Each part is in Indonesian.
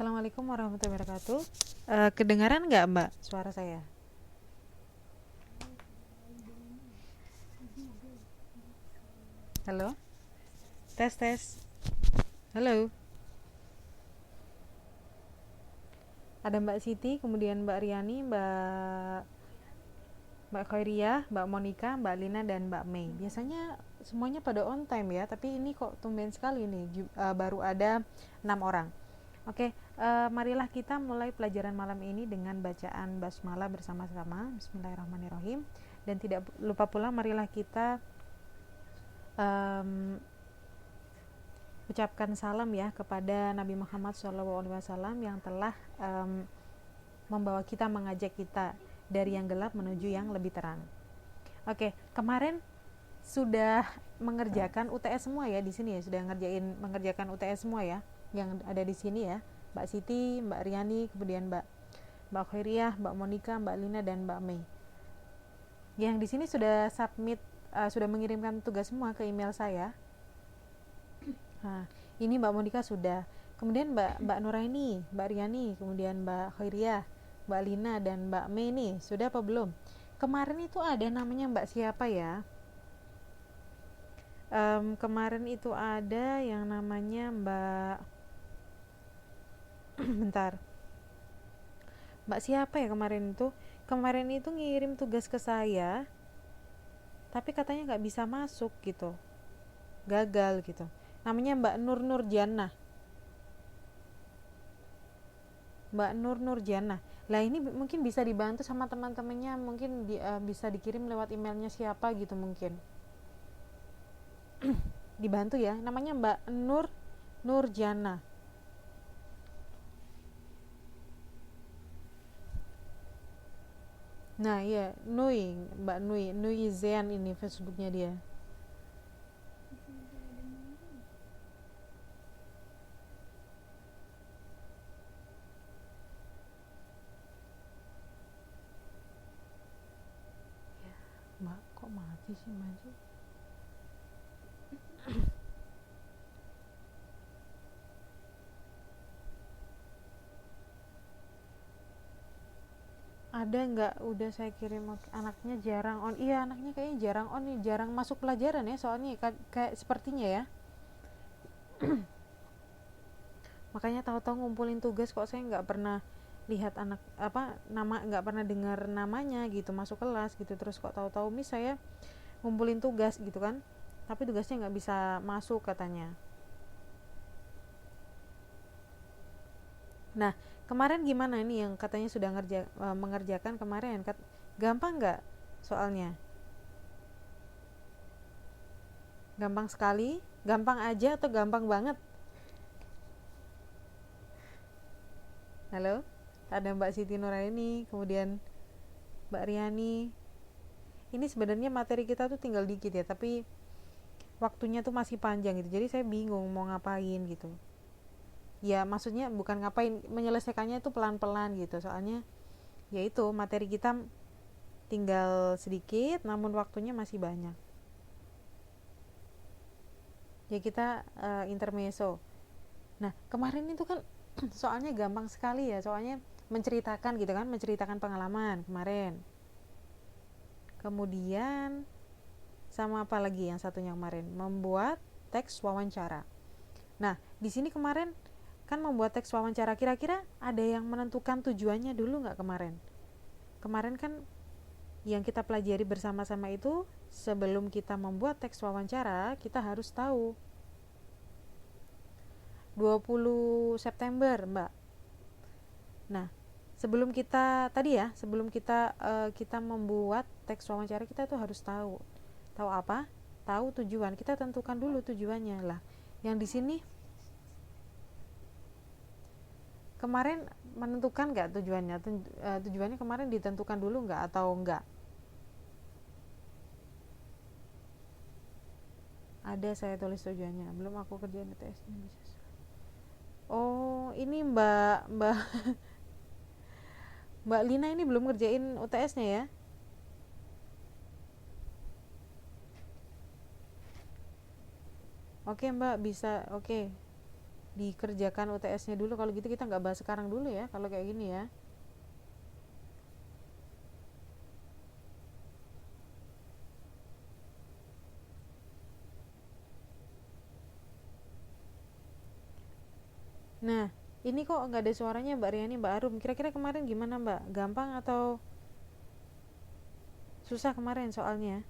Assalamualaikum warahmatullahi wabarakatuh. Kedengaran nggak Mbak suara saya? Halo? Tes tes. Halo? Ada Mbak Siti, kemudian Mbak Riani, Mbak Khairiyah, Mbak Monica, Mbak Lina, dan Mbak Mei. Biasanya semuanya pada on time ya, tapi ini kok tumben sekali nih, baru ada 6 orang. Oke, marilah kita mulai pelajaran malam ini dengan bacaan basmalah bersama-sama. Bismillahirrahmanirrahim. Dan tidak lupa pula, marilah kita um, ucapkan salam ya kepada Nabi Muhammad SAW yang telah membawa kita, mengajak kita dari yang gelap menuju yang lebih terang. Oke, kemarin sudah mengerjakan UTS semua ya di sini ya, sudah mengerjakan UTS semua ya yang ada di sini ya, Mbak Siti, Mbak Riani, kemudian Mbak Khairiyah, Mbak Monica, Mbak Lina, dan Mbak Mei. Yang di sini sudah submit, sudah mengirimkan tugas semua ke email saya. Nah, ini Mbak Monica sudah. Kemudian Mbak Nuraini, Mbak Riani, kemudian Mbak Khairiyah, Mbak Lina, dan Mbak Mei nih, sudah apa belum? Kemarin itu ada namanya Mbak siapa ya? Kemarin itu ada yang namanya Mbak bentar. Mbak siapa ya kemarin itu? Kemarin itu ngirim tugas ke saya, tapi katanya nggak bisa masuk gitu. Gagal gitu. Namanya Mbak Nur Jannah. Mbak Nur Jannah. Lah ini mungkin bisa dibantu sama teman-temannya, mungkin bisa dikirim lewat emailnya siapa gitu mungkin. Dibantu ya. Namanya Mbak Nur Jannah. Nah, ya, Mbak Nui Zean ini Facebooknya dia. Mbak, kok mati sih Mbak? Ada nggak? Udah saya kirim. Anaknya jarang on. Iya, anaknya kayaknya jarang on nih, jarang masuk pelajaran ya, soalnya kayak sepertinya ya. Makanya tahu-tahu ngumpulin tugas kok saya nggak pernah lihat anak apa nama, nggak pernah dengar namanya gitu masuk kelas gitu, terus kok tahu-tahu mis saya ngumpulin tugas gitu kan, tapi tugasnya nggak bisa masuk katanya. Nah, kemarin gimana ini yang katanya sudah mengerjakan kemarin, gampang nggak soalnya? Gampang sekali, gampang aja, atau gampang banget? Halo, ada Mbak Siti Nuraini, kemudian Mbak Riani. Ini sebenarnya materi kita tuh tinggal dikit ya, tapi waktunya tuh masih panjang gitu, jadi saya bingung mau ngapain gitu. Ya maksudnya bukan ngapain, menyelesaikannya itu pelan-pelan gitu, soalnya ya itu materi kita tinggal sedikit namun waktunya masih banyak. Ya kita intermezzo. Nah, kemarin itu kan soalnya gampang sekali ya, soalnya menceritakan gitu kan, menceritakan pengalaman kemarin. Kemudian sama apa lagi yang satunya kemarin? Membuat teks wawancara. Nah, di sini kemarin kan membuat teks wawancara, kira-kira ada yang menentukan tujuannya dulu nggak kemarin? Kemarin kan yang kita pelajari bersama-sama itu, sebelum kita membuat teks wawancara, kita harus tahu 20 September, Mbak. Nah, sebelum kita tadi ya, sebelum kita membuat teks wawancara, kita tuh harus tahu. Tahu apa? Tahu tujuan. Kita tentukan dulu tujuannya lah. Yang di sini kemarin menentukan nggak tujuannya? Tujuannya kemarin ditentukan dulu nggak atau nggak? Ada, saya tulis tujuannya. Belum, aku kerjain TS-nya bisa. Oh, ini Mbak Mbak Lina ini belum ngerjain UTS-nya ya? Oke Mbak, bisa. Oke. dikerjakan UTS-nya dulu. Kalau gitu kita nggak bahas sekarang dulu ya, kalau kayak gini ya. Nah, ini kok nggak ada suaranya Mbak Riani, Mbak Arum. Kira-kira kemarin gimana Mbak? Gampang atau susah kemarin soalnya?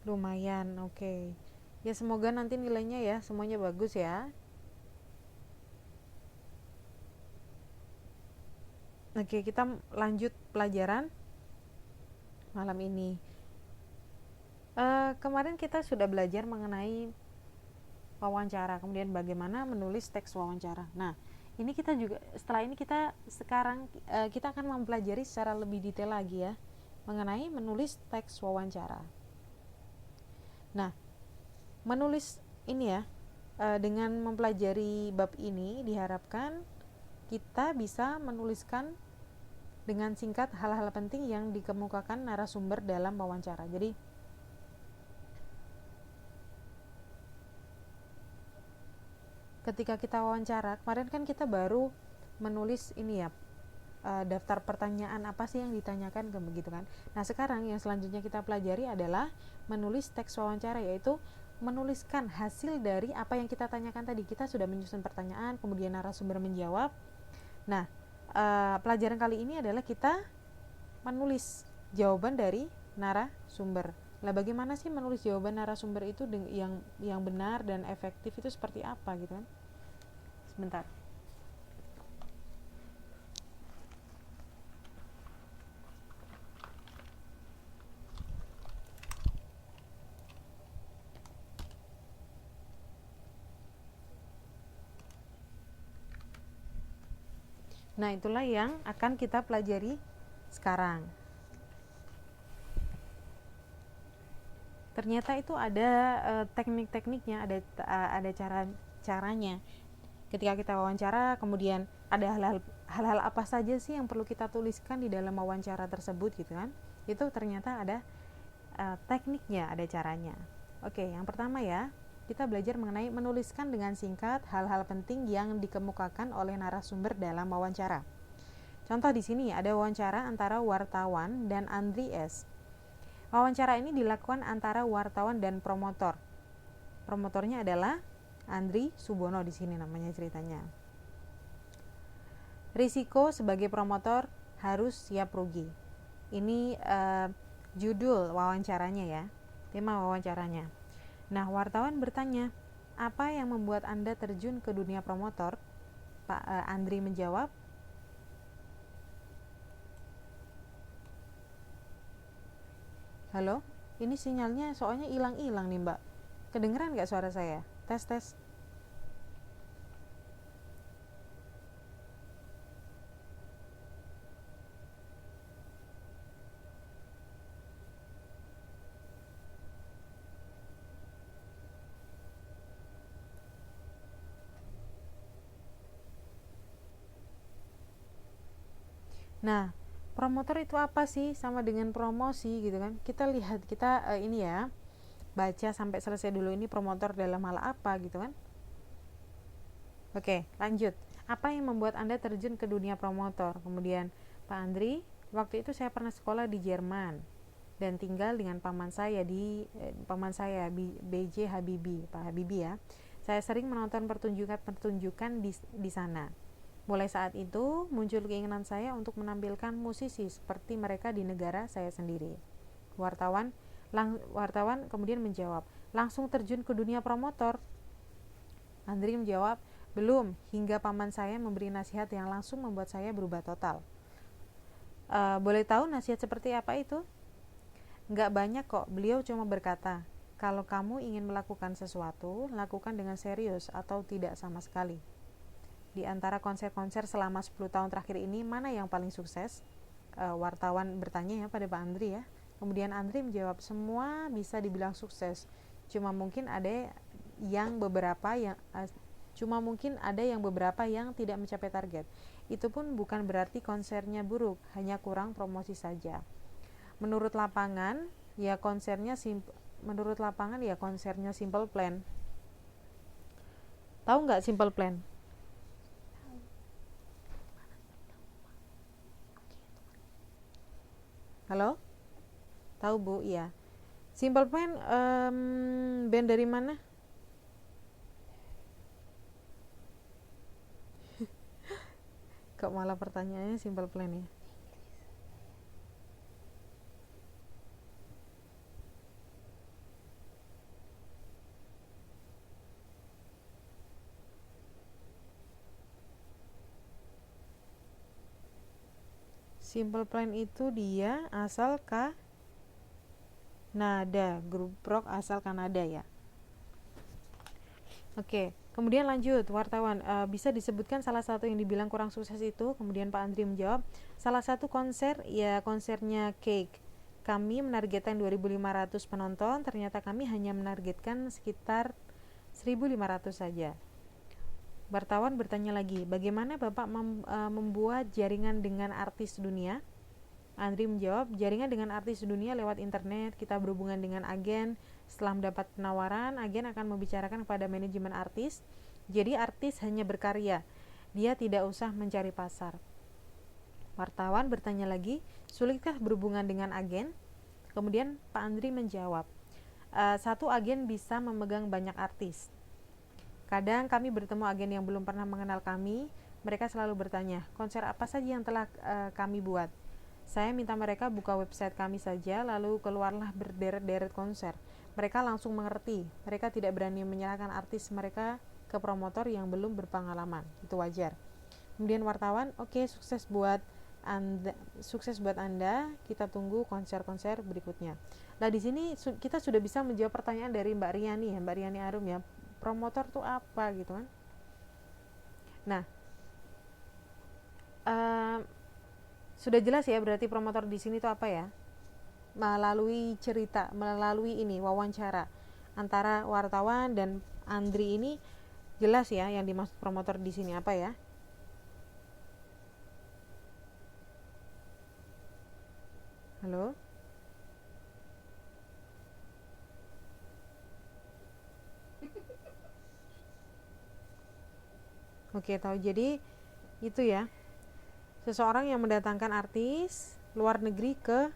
Lumayan, oke. Ya semoga nanti nilainya ya semuanya bagus ya. Oke, kita lanjut pelajaran malam ini. Kemarin kita sudah belajar mengenai wawancara, kemudian bagaimana menulis teks wawancara. Nah, ini kita juga setelah ini kita sekarang kita akan mempelajari secara lebih detail lagi ya mengenai menulis teks wawancara. Nah, menulis ini ya dengan mempelajari bab ini diharapkan kita bisa menuliskan dengan singkat hal-hal penting yang dikemukakan narasumber dalam wawancara. Jadi ketika kita wawancara, kemarin kan kita baru menulis ini ya daftar pertanyaan apa sih yang ditanyakan begitu kan. Nah, sekarang yang selanjutnya kita pelajari adalah menulis teks wawancara, yaitu menuliskan hasil dari apa yang kita tanyakan tadi. Kita sudah menyusun pertanyaan, kemudian narasumber menjawab. Nah, pelajaran kali ini adalah kita menulis jawaban dari narasumber. Lah bagaimana sih menulis jawaban narasumber itu yang benar dan efektif itu seperti apa gitu kan? Sebentar. Nah, itulah yang akan kita pelajari sekarang. Ternyata itu ada teknik-tekniknya, ada caranya. Ketika kita wawancara, kemudian ada hal-hal apa saja sih yang perlu kita tuliskan di dalam wawancara tersebut gitu kan? Itu ternyata ada tekniknya, ada caranya. Oke, yang pertama ya, kita belajar mengenai menuliskan dengan singkat hal-hal penting yang dikemukakan oleh narasumber dalam wawancara. Contoh di sini ada wawancara antara wartawan dan Andri S. Wawancara ini dilakukan antara wartawan dan promotor. Promotornya adalah Andri Subono di sini namanya ceritanya. Risiko sebagai promotor harus siap rugi. Ini judul wawancaranya ya, tema wawancaranya. Nah, wartawan bertanya, apa yang membuat Anda terjun ke dunia promotor? Pak Andri menjawab, halo, ini sinyalnya soalnya hilang-hilang nih Mbak. Kedengeran gak suara saya? Tes. Nah, promotor itu apa sih? Sama dengan promosi gitu kan. Kita lihat, ini ya, baca sampai selesai dulu ini promotor dalam hal apa gitu kan. Oke, lanjut. Apa yang membuat Anda terjun ke dunia promotor? Kemudian, Pak Andri, waktu itu saya pernah sekolah di Jerman dan tinggal dengan paman saya BJ Habibie, Pak Habibie ya. Saya sering menonton pertunjukan di sana. Mulai saat itu muncul keinginan saya untuk menampilkan musisi seperti mereka di negara saya sendiri. Wartawan kemudian menjawab, langsung terjun ke dunia promotor? Andri menjawab, belum, hingga paman saya memberi nasihat yang langsung membuat saya berubah total. Boleh tahu nasihat seperti apa itu? Nggak banyak kok, beliau cuma berkata, kalau kamu ingin melakukan sesuatu, lakukan dengan serius atau tidak sama sekali. Di antara konser-konser selama 10 tahun terakhir ini, mana yang paling sukses? Wartawan bertanya ya pada Pak Andri ya. Kemudian Andri menjawab, semua bisa dibilang sukses. Cuma mungkin ada yang beberapa yang tidak mencapai target. Itu pun bukan berarti konsernya buruk, hanya kurang promosi saja. Menurut lapangan ya konsernya Simple Plan. Tahu nggak Simple Plan? Halo? Tahu Bu? Iya. Simple Plan band dari mana? Kok malah pertanyaannya Simple Plan ya? Simple Plan itu dia asal Kanada, grup rock asal Kanada ya. Oke, kemudian lanjut wartawan, bisa disebutkan salah satu yang dibilang kurang sukses itu? Kemudian Pak Andri menjawab, salah satu konser ya konsernya Cake. Kami menargetkan 2.500 penonton, ternyata kami hanya menargetkan sekitar 1.500 saja. Wartawan bertanya lagi, bagaimana Bapak membuat jaringan dengan artis dunia? Andri menjawab, jaringan dengan artis dunia lewat internet, kita berhubungan dengan agen. Setelah mendapat penawaran, agen akan membicarakan kepada manajemen artis. Jadi artis hanya berkarya, dia tidak usah mencari pasar. Wartawan bertanya lagi, sulitkah berhubungan dengan agen? Kemudian Pak Andri menjawab, satu agen bisa memegang banyak artis. Kadang kami bertemu agen yang belum pernah mengenal kami. Mereka selalu bertanya, konser apa saja yang telah kami buat. Saya minta mereka buka website kami saja, lalu keluarlah berderet-deret konser. Mereka langsung mengerti. Mereka tidak berani menyerahkan artis mereka ke promotor yang belum berpengalaman. Itu wajar. Kemudian wartawan, oke, sukses buat Anda. Kita tunggu konser-konser berikutnya. Nah, di sini kita sudah bisa menjawab pertanyaan dari Mbak Riani Arum ya. Promotor tuh apa gitu kan? Nah, sudah jelas ya berarti promotor di sini tuh apa ya? Melalui wawancara antara wartawan dan Andri ini jelas ya yang dimaksud promotor di sini apa ya? Halo? Oke, tahu. Jadi itu ya, seseorang yang mendatangkan artis luar negeri ke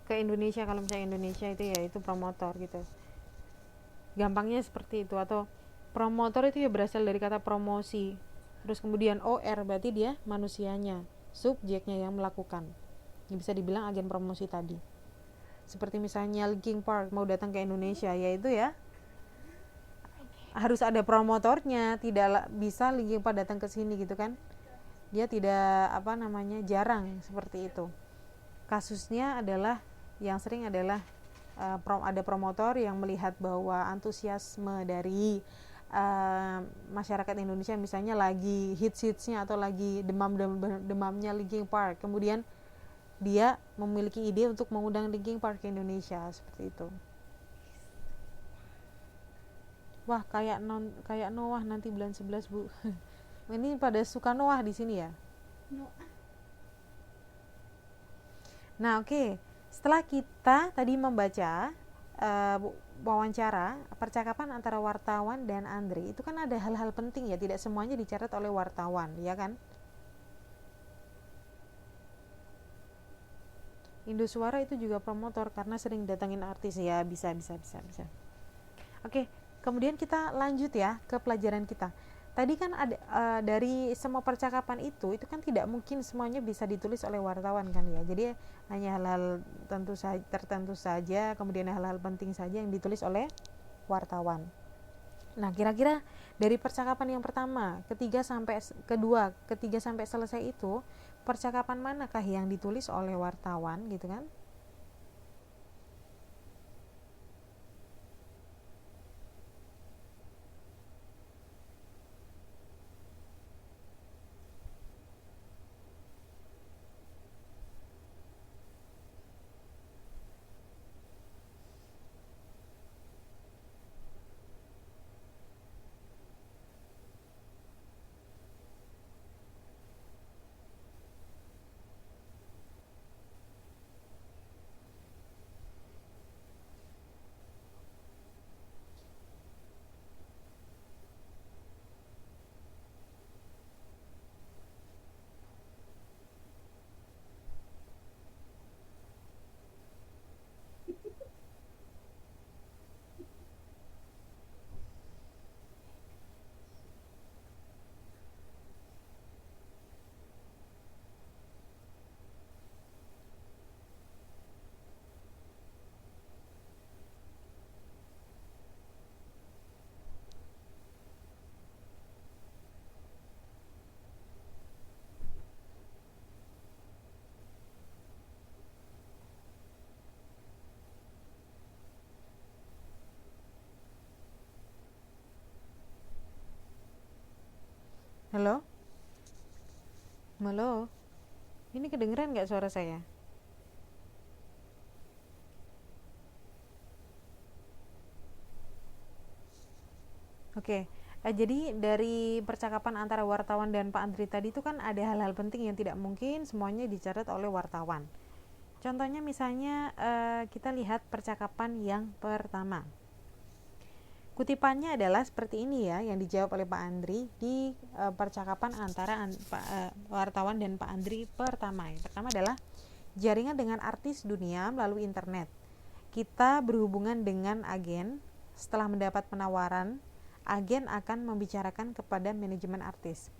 ke Indonesia. Kalau misalnya Indonesia itu ya itu promotor gitu, gampangnya seperti itu. Atau promotor itu ya berasal dari kata promosi, terus kemudian OR berarti dia manusianya, subjeknya yang melakukan. Yang bisa dibilang agen promosi tadi. Seperti misalnya Linkin Park mau datang ke Indonesia, yaitu ya harus ada promotornya. Tidak bisa Linkin Park datang ke sini gitu kan, dia tidak jarang seperti itu. Kasusnya adalah yang sering adalah ada promotor yang melihat bahwa antusiasme dari masyarakat Indonesia misalnya lagi hitsnya atau lagi demamnya Linkin Park, kemudian dia memiliki ide untuk mengundang Linkin Park ke Indonesia seperti itu. Wah, kayak Noah nanti bulan 11 Bu. Ini pada suka Noah di sini ya. Nah, oke. Setelah kita tadi membaca wawancara, percakapan antara wartawan dan Andri, itu kan ada hal-hal penting ya, tidak semuanya dicatat oleh wartawan, ya kan? Indosuara itu juga promotor karena sering datangin artis ya, bisa. Oke, kemudian kita lanjut ya ke pelajaran kita. Tadi kan ada dari semua percakapan itu kan tidak mungkin semuanya bisa ditulis oleh wartawan kan ya. Jadi hanya hal-hal tertentu saja, kemudian hal-hal penting saja yang ditulis oleh wartawan. Nah, kira-kira dari percakapan yang pertama, ketiga sampai selesai itu, percakapan manakah yang ditulis oleh wartawan gitu kan? Halo? Halo? Ini kedengeran nggak suara saya? Oke, jadi dari percakapan antara wartawan dan Pak Andri tadi itu kan ada hal-hal penting yang tidak mungkin semuanya dicatat oleh wartawan. Contohnya misalnya kita lihat percakapan yang pertama. Kutipannya adalah seperti ini ya, yang dijawab oleh Pak Andri di percakapan antara wartawan dan Pak Andri pertama. Yang pertama adalah jaringan dengan artis dunia melalui internet. Kita berhubungan dengan agen. Setelah mendapat penawaran, agen akan membicarakan kepada manajemen artis.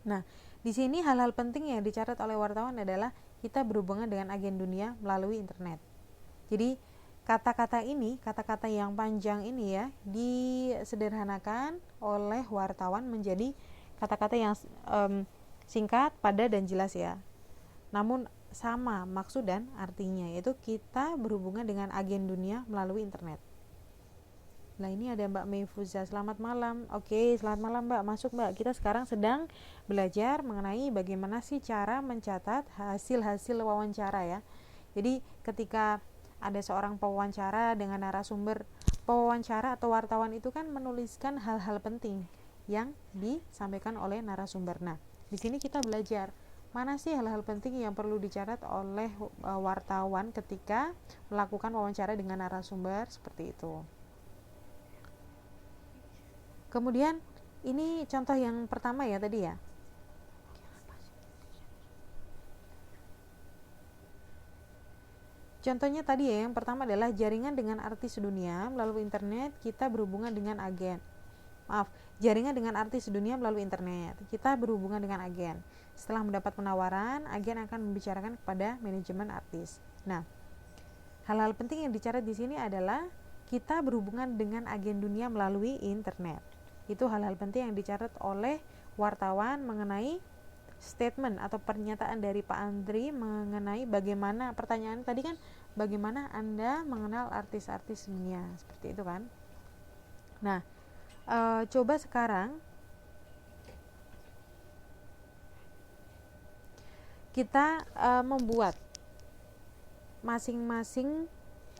Nah, di sini hal-hal penting yang dicatat oleh wartawan adalah kita berhubungan dengan agen dunia melalui internet. Jadi kata-kata ini, kata-kata yang panjang ini ya, disederhanakan oleh wartawan menjadi kata-kata yang singkat, padat, dan jelas ya. Namun sama maksud dan artinya, yaitu kita berhubungan dengan agen dunia melalui internet. Nah, ini ada Mbak Meifuza, selamat malam. Oke, selamat malam Mbak, masuk Mbak. Kita sekarang sedang belajar mengenai bagaimana sih cara mencatat hasil-hasil wawancara ya. Jadi ketika ada seorang pewawancara dengan narasumber, pewawancara atau wartawan itu kan menuliskan hal-hal penting yang disampaikan oleh narasumber. Nah, di sini kita belajar mana sih hal-hal penting yang perlu dicatat oleh wartawan ketika melakukan wawancara dengan narasumber seperti itu. Kemudian ini contoh yang pertama ya tadi ya. Contohnya tadi ya, yang pertama adalah jaringan dengan artis dunia melalui internet, kita berhubungan dengan agen. Jaringan dengan artis dunia melalui internet, kita berhubungan dengan agen. Setelah mendapat penawaran, agen akan membicarakan kepada manajemen artis. Nah, hal-hal penting yang dicatat di sini adalah kita berhubungan dengan agen dunia melalui internet. Itu hal-hal penting yang dicatat oleh wartawan mengenai statement atau pernyataan dari Pak Andri mengenai bagaimana, pertanyaan tadi kan bagaimana Anda mengenal artis-artis dunia, seperti itu kan. Nah, coba sekarang kita membuat masing-masing,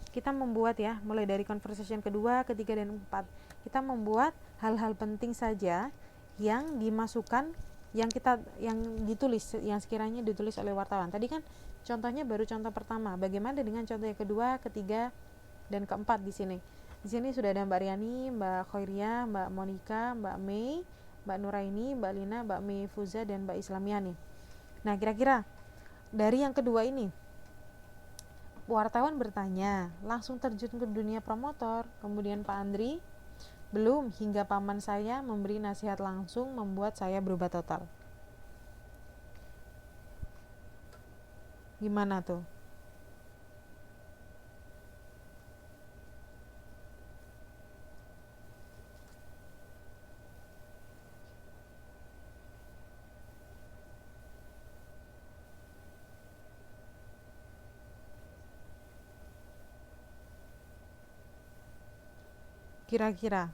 kita membuat ya, mulai dari conversation kedua, ketiga, dan keempat, kita membuat hal-hal penting saja yang dimasukkan, yang ditulis, yang sekiranya ditulis oleh wartawan. Tadi kan contohnya baru contoh pertama. Bagaimana dengan contoh yang kedua, ketiga, dan keempat di sini? Di sini sudah ada Mbak Riani, Mbak Khoiria, Mbak Monica, Mbak Mei, Mbak Nuraini, Mbak Lina, Mbak Meifuza, dan Mbak Islamiani. Nah, kira-kira dari yang kedua ini, wartawan bertanya, langsung terjun ke dunia promotor. Kemudian Pak Andri, belum, hingga paman saya memberi nasihat langsung membuat saya berubah total. Gimana tuh? Kira-kira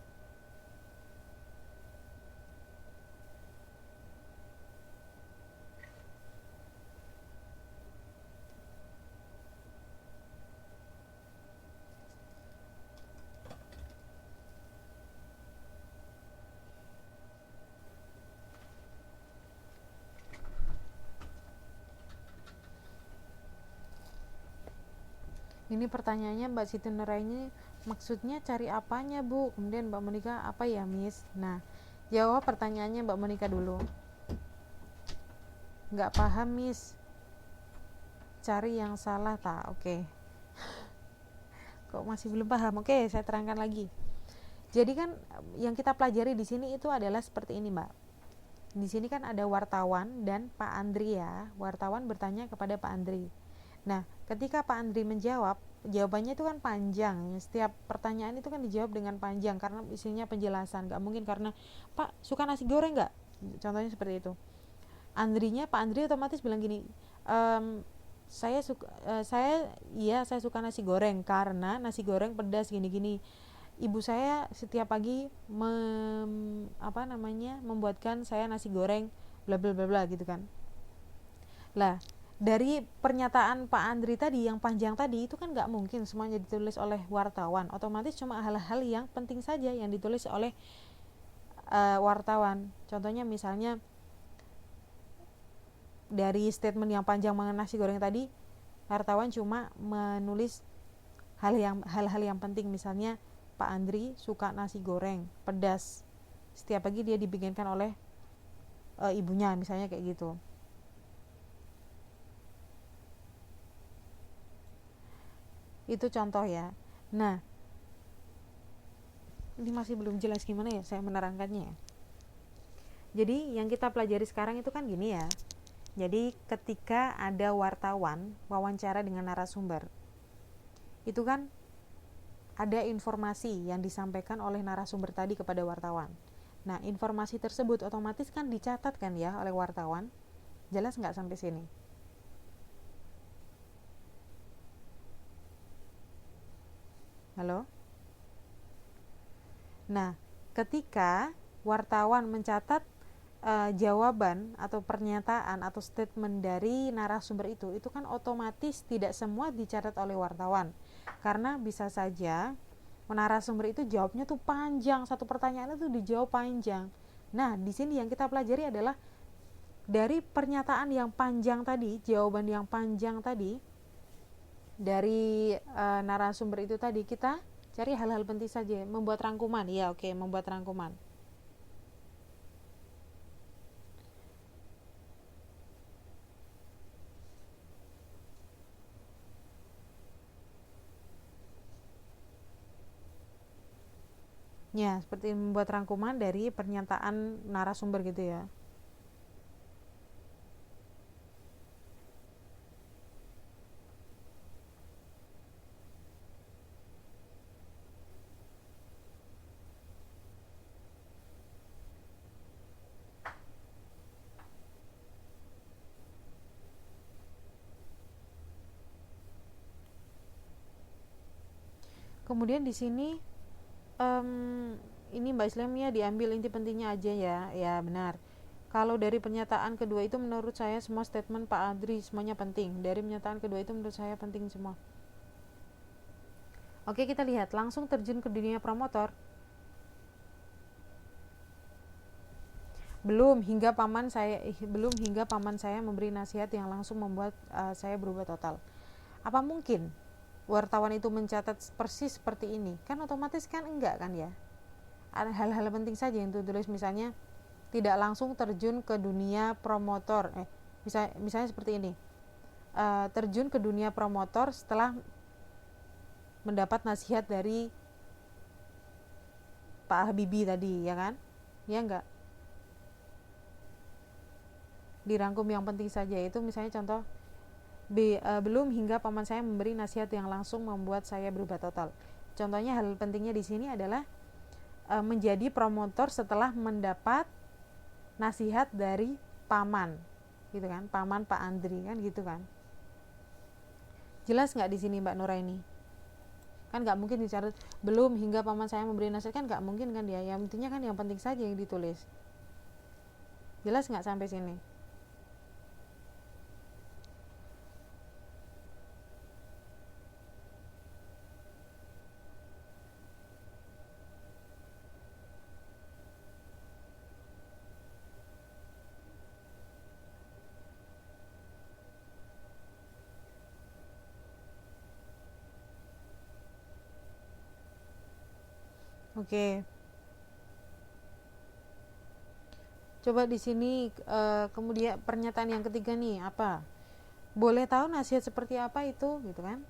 ini pertanyaannya Mbak Siti Nuraini, maksudnya cari apanya Bu? Kemudian Mbak Monica, apa ya Miss? Nah, jawab pertanyaannya Mbak Monica dulu. Nggak paham Miss, cari yang salah tak? Oke. Kok masih belum paham? Oke, saya terangkan lagi. Jadi kan yang kita pelajari di sini itu adalah seperti ini Mbak. Di sini kan ada wartawan dan Pak Andri ya. Wartawan bertanya kepada Pak Andri. Nah, ketika Pak Andri menjawab, jawabannya itu kan panjang. Setiap pertanyaan itu kan dijawab dengan panjang karena isinya penjelasan. Gak mungkin karena, Pak, suka nasi goreng gak? Contohnya seperti itu. Pak Andri otomatis bilang gini, saya suka nasi goreng karena nasi goreng pedas gini-gini. ibu saya setiap pagi membuatkan saya nasi goreng bla bla bla bla gitu kan. Lah, dari pernyataan Pak Andri tadi yang panjang tadi itu kan nggak mungkin semuanya ditulis oleh wartawan, otomatis cuma hal-hal yang penting saja yang ditulis oleh wartawan. Contohnya misalnya dari statement yang panjang mengenai nasi goreng tadi, wartawan cuma menulis hal-hal yang penting, misalnya Pak Andri suka nasi goreng pedas, setiap pagi dia dibikinkan oleh ibunya, misalnya kayak gitu. Itu contoh ya. Nah, ini masih belum jelas gimana ya saya menerangkannya. Jadi yang kita pelajari sekarang itu kan gini ya. Jadi ketika ada wartawan wawancara dengan narasumber, itu kan ada informasi yang disampaikan oleh narasumber tadi kepada wartawan. Nah, informasi tersebut otomatis kan dicatat kan ya oleh wartawan. Jelas nggak sampai sini? Halo? Nah, ketika wartawan mencatat jawaban atau pernyataan atau statement dari narasumber itu kan otomatis tidak semua dicatat oleh wartawan, karena bisa saja narasumber itu jawabnya tuh panjang, satu pertanyaan itu dijawab panjang. Nah, di sini yang kita pelajari adalah dari pernyataan yang panjang tadi, jawaban yang panjang tadi dari narasumber itu tadi, kita cari hal-hal penting saja, membuat rangkuman. Ya, oke, membuat rangkuman. Ya, seperti membuat rangkuman dari pernyataan narasumber gitu ya. Kemudian di sini ini Mbak Islamia diambil inti pentingnya aja ya. Ya, benar. Kalau dari pernyataan kedua itu menurut saya semua statement Pak Adri semuanya penting. Dari pernyataan kedua itu menurut saya penting semua. Oke, kita lihat langsung terjun ke dunia promotor. Belum hingga paman saya memberi nasihat yang langsung membuat saya berubah total. Apa mungkin wartawan itu mencatat persis seperti ini? Kan otomatis kan enggak kan ya. Ada hal-hal penting saja yang ditulis, misalnya tidak langsung terjun ke dunia promotor. Misalnya seperti ini. Terjun ke dunia promotor setelah mendapat nasihat dari Pak Habibie tadi, ya kan? Ya enggak? Dirangkum yang penting saja, itu misalnya contoh belum hingga paman saya memberi nasihat yang langsung membuat saya berubah total. Contohnya hal pentingnya di sini adalah menjadi promotor setelah mendapat nasihat dari paman, gitu kan, paman Pak Andri kan, gitu kan. Jelas nggak di sini Mbak Nuraini? Kan nggak mungkin dicatat belum hingga paman saya memberi nasihat, kan nggak mungkin kan dia. Yang pentingnya kan yang penting saja yang ditulis. Jelas nggak sampai sini? Oke. Coba di sini kemudian pernyataan yang ketiga nih apa? Boleh tahu nasihat seperti apa itu, gitu kan?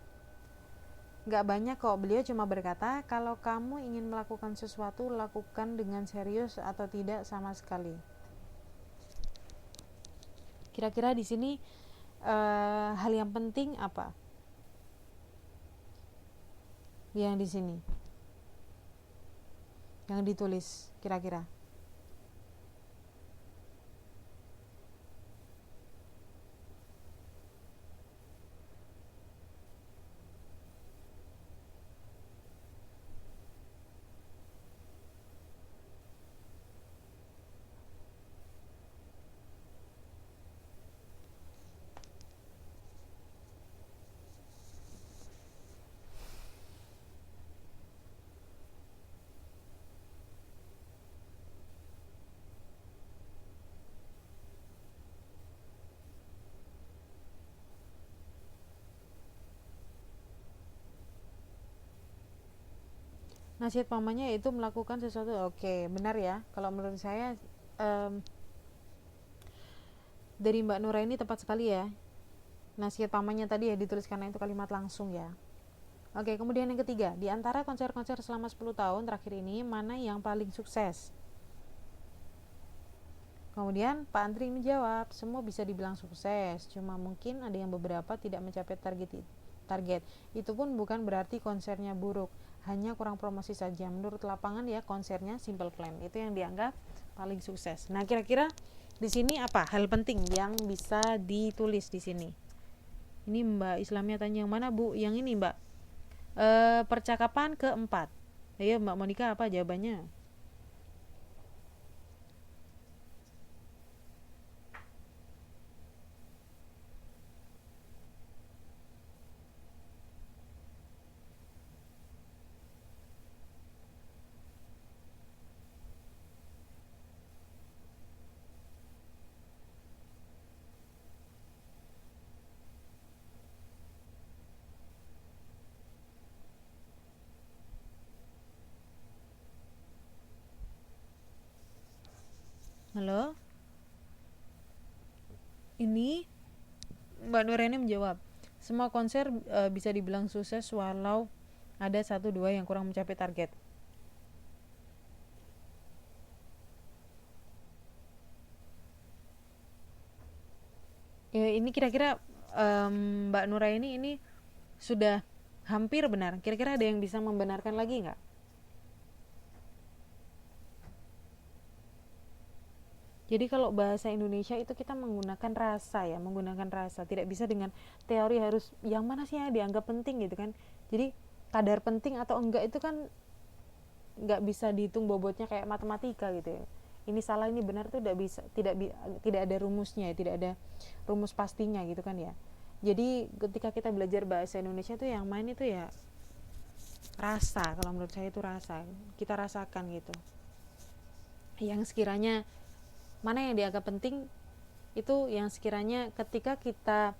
Nggak banyak kok, beliau cuma berkata kalau kamu ingin melakukan sesuatu lakukan dengan serius atau tidak sama sekali. Kira-kira di sini hal yang penting apa? Yang di sini yang ditulis kira-kira. Nasihat pamannya itu melakukan sesuatu. Oke, benar ya. Kalau menurut saya dari Mbak Nura ini tepat sekali ya. Nasihat pamannya tadi ya ditulis karena itu kalimat langsung ya. Oke, kemudian yang ketiga, di antara konser-konser selama 10 tahun terakhir ini, mana yang paling sukses? Kemudian Pak Antri menjawab, semua bisa dibilang sukses, cuma mungkin ada yang beberapa tidak mencapai target. Itu pun bukan berarti konsernya buruk, hanya kurang promosi saja. Menurut lapangan ya konsernya Simple Plan itu yang dianggap paling sukses. Nah, kira-kira di sini apa hal penting yang bisa ditulis di sini? Ini Mbak Islamia tanya yang mana Bu? Yang ini Mbak. Percakapan keempat. Ayo Mbak Monica, apa jawabannya? Halo? Ini Mbak Nureni menjawab, semua konser bisa dibilang sukses walau ada satu dua yang kurang mencapai target. Ya, ini kira-kira Mbak Nuraini ini sudah hampir benar. Kira-kira ada yang bisa membenarkan lagi nggak? Jadi kalau bahasa Indonesia itu kita menggunakan rasa ya, menggunakan rasa. Tidak bisa dengan teori harus yang mana sih yang dianggap penting gitu kan. Jadi kadar penting atau enggak itu kan nggak bisa dihitung bobotnya kayak matematika gitu ya. Ini salah ini benar tuh tidak ada rumusnya, tidak ada rumus pastinya gitu kan ya. Jadi ketika kita belajar bahasa Indonesia tuh yang main itu ya rasa. Kalau menurut saya itu rasa, kita rasakan gitu. Yang sekiranya mana yang dianggap penting itu yang sekiranya ketika kita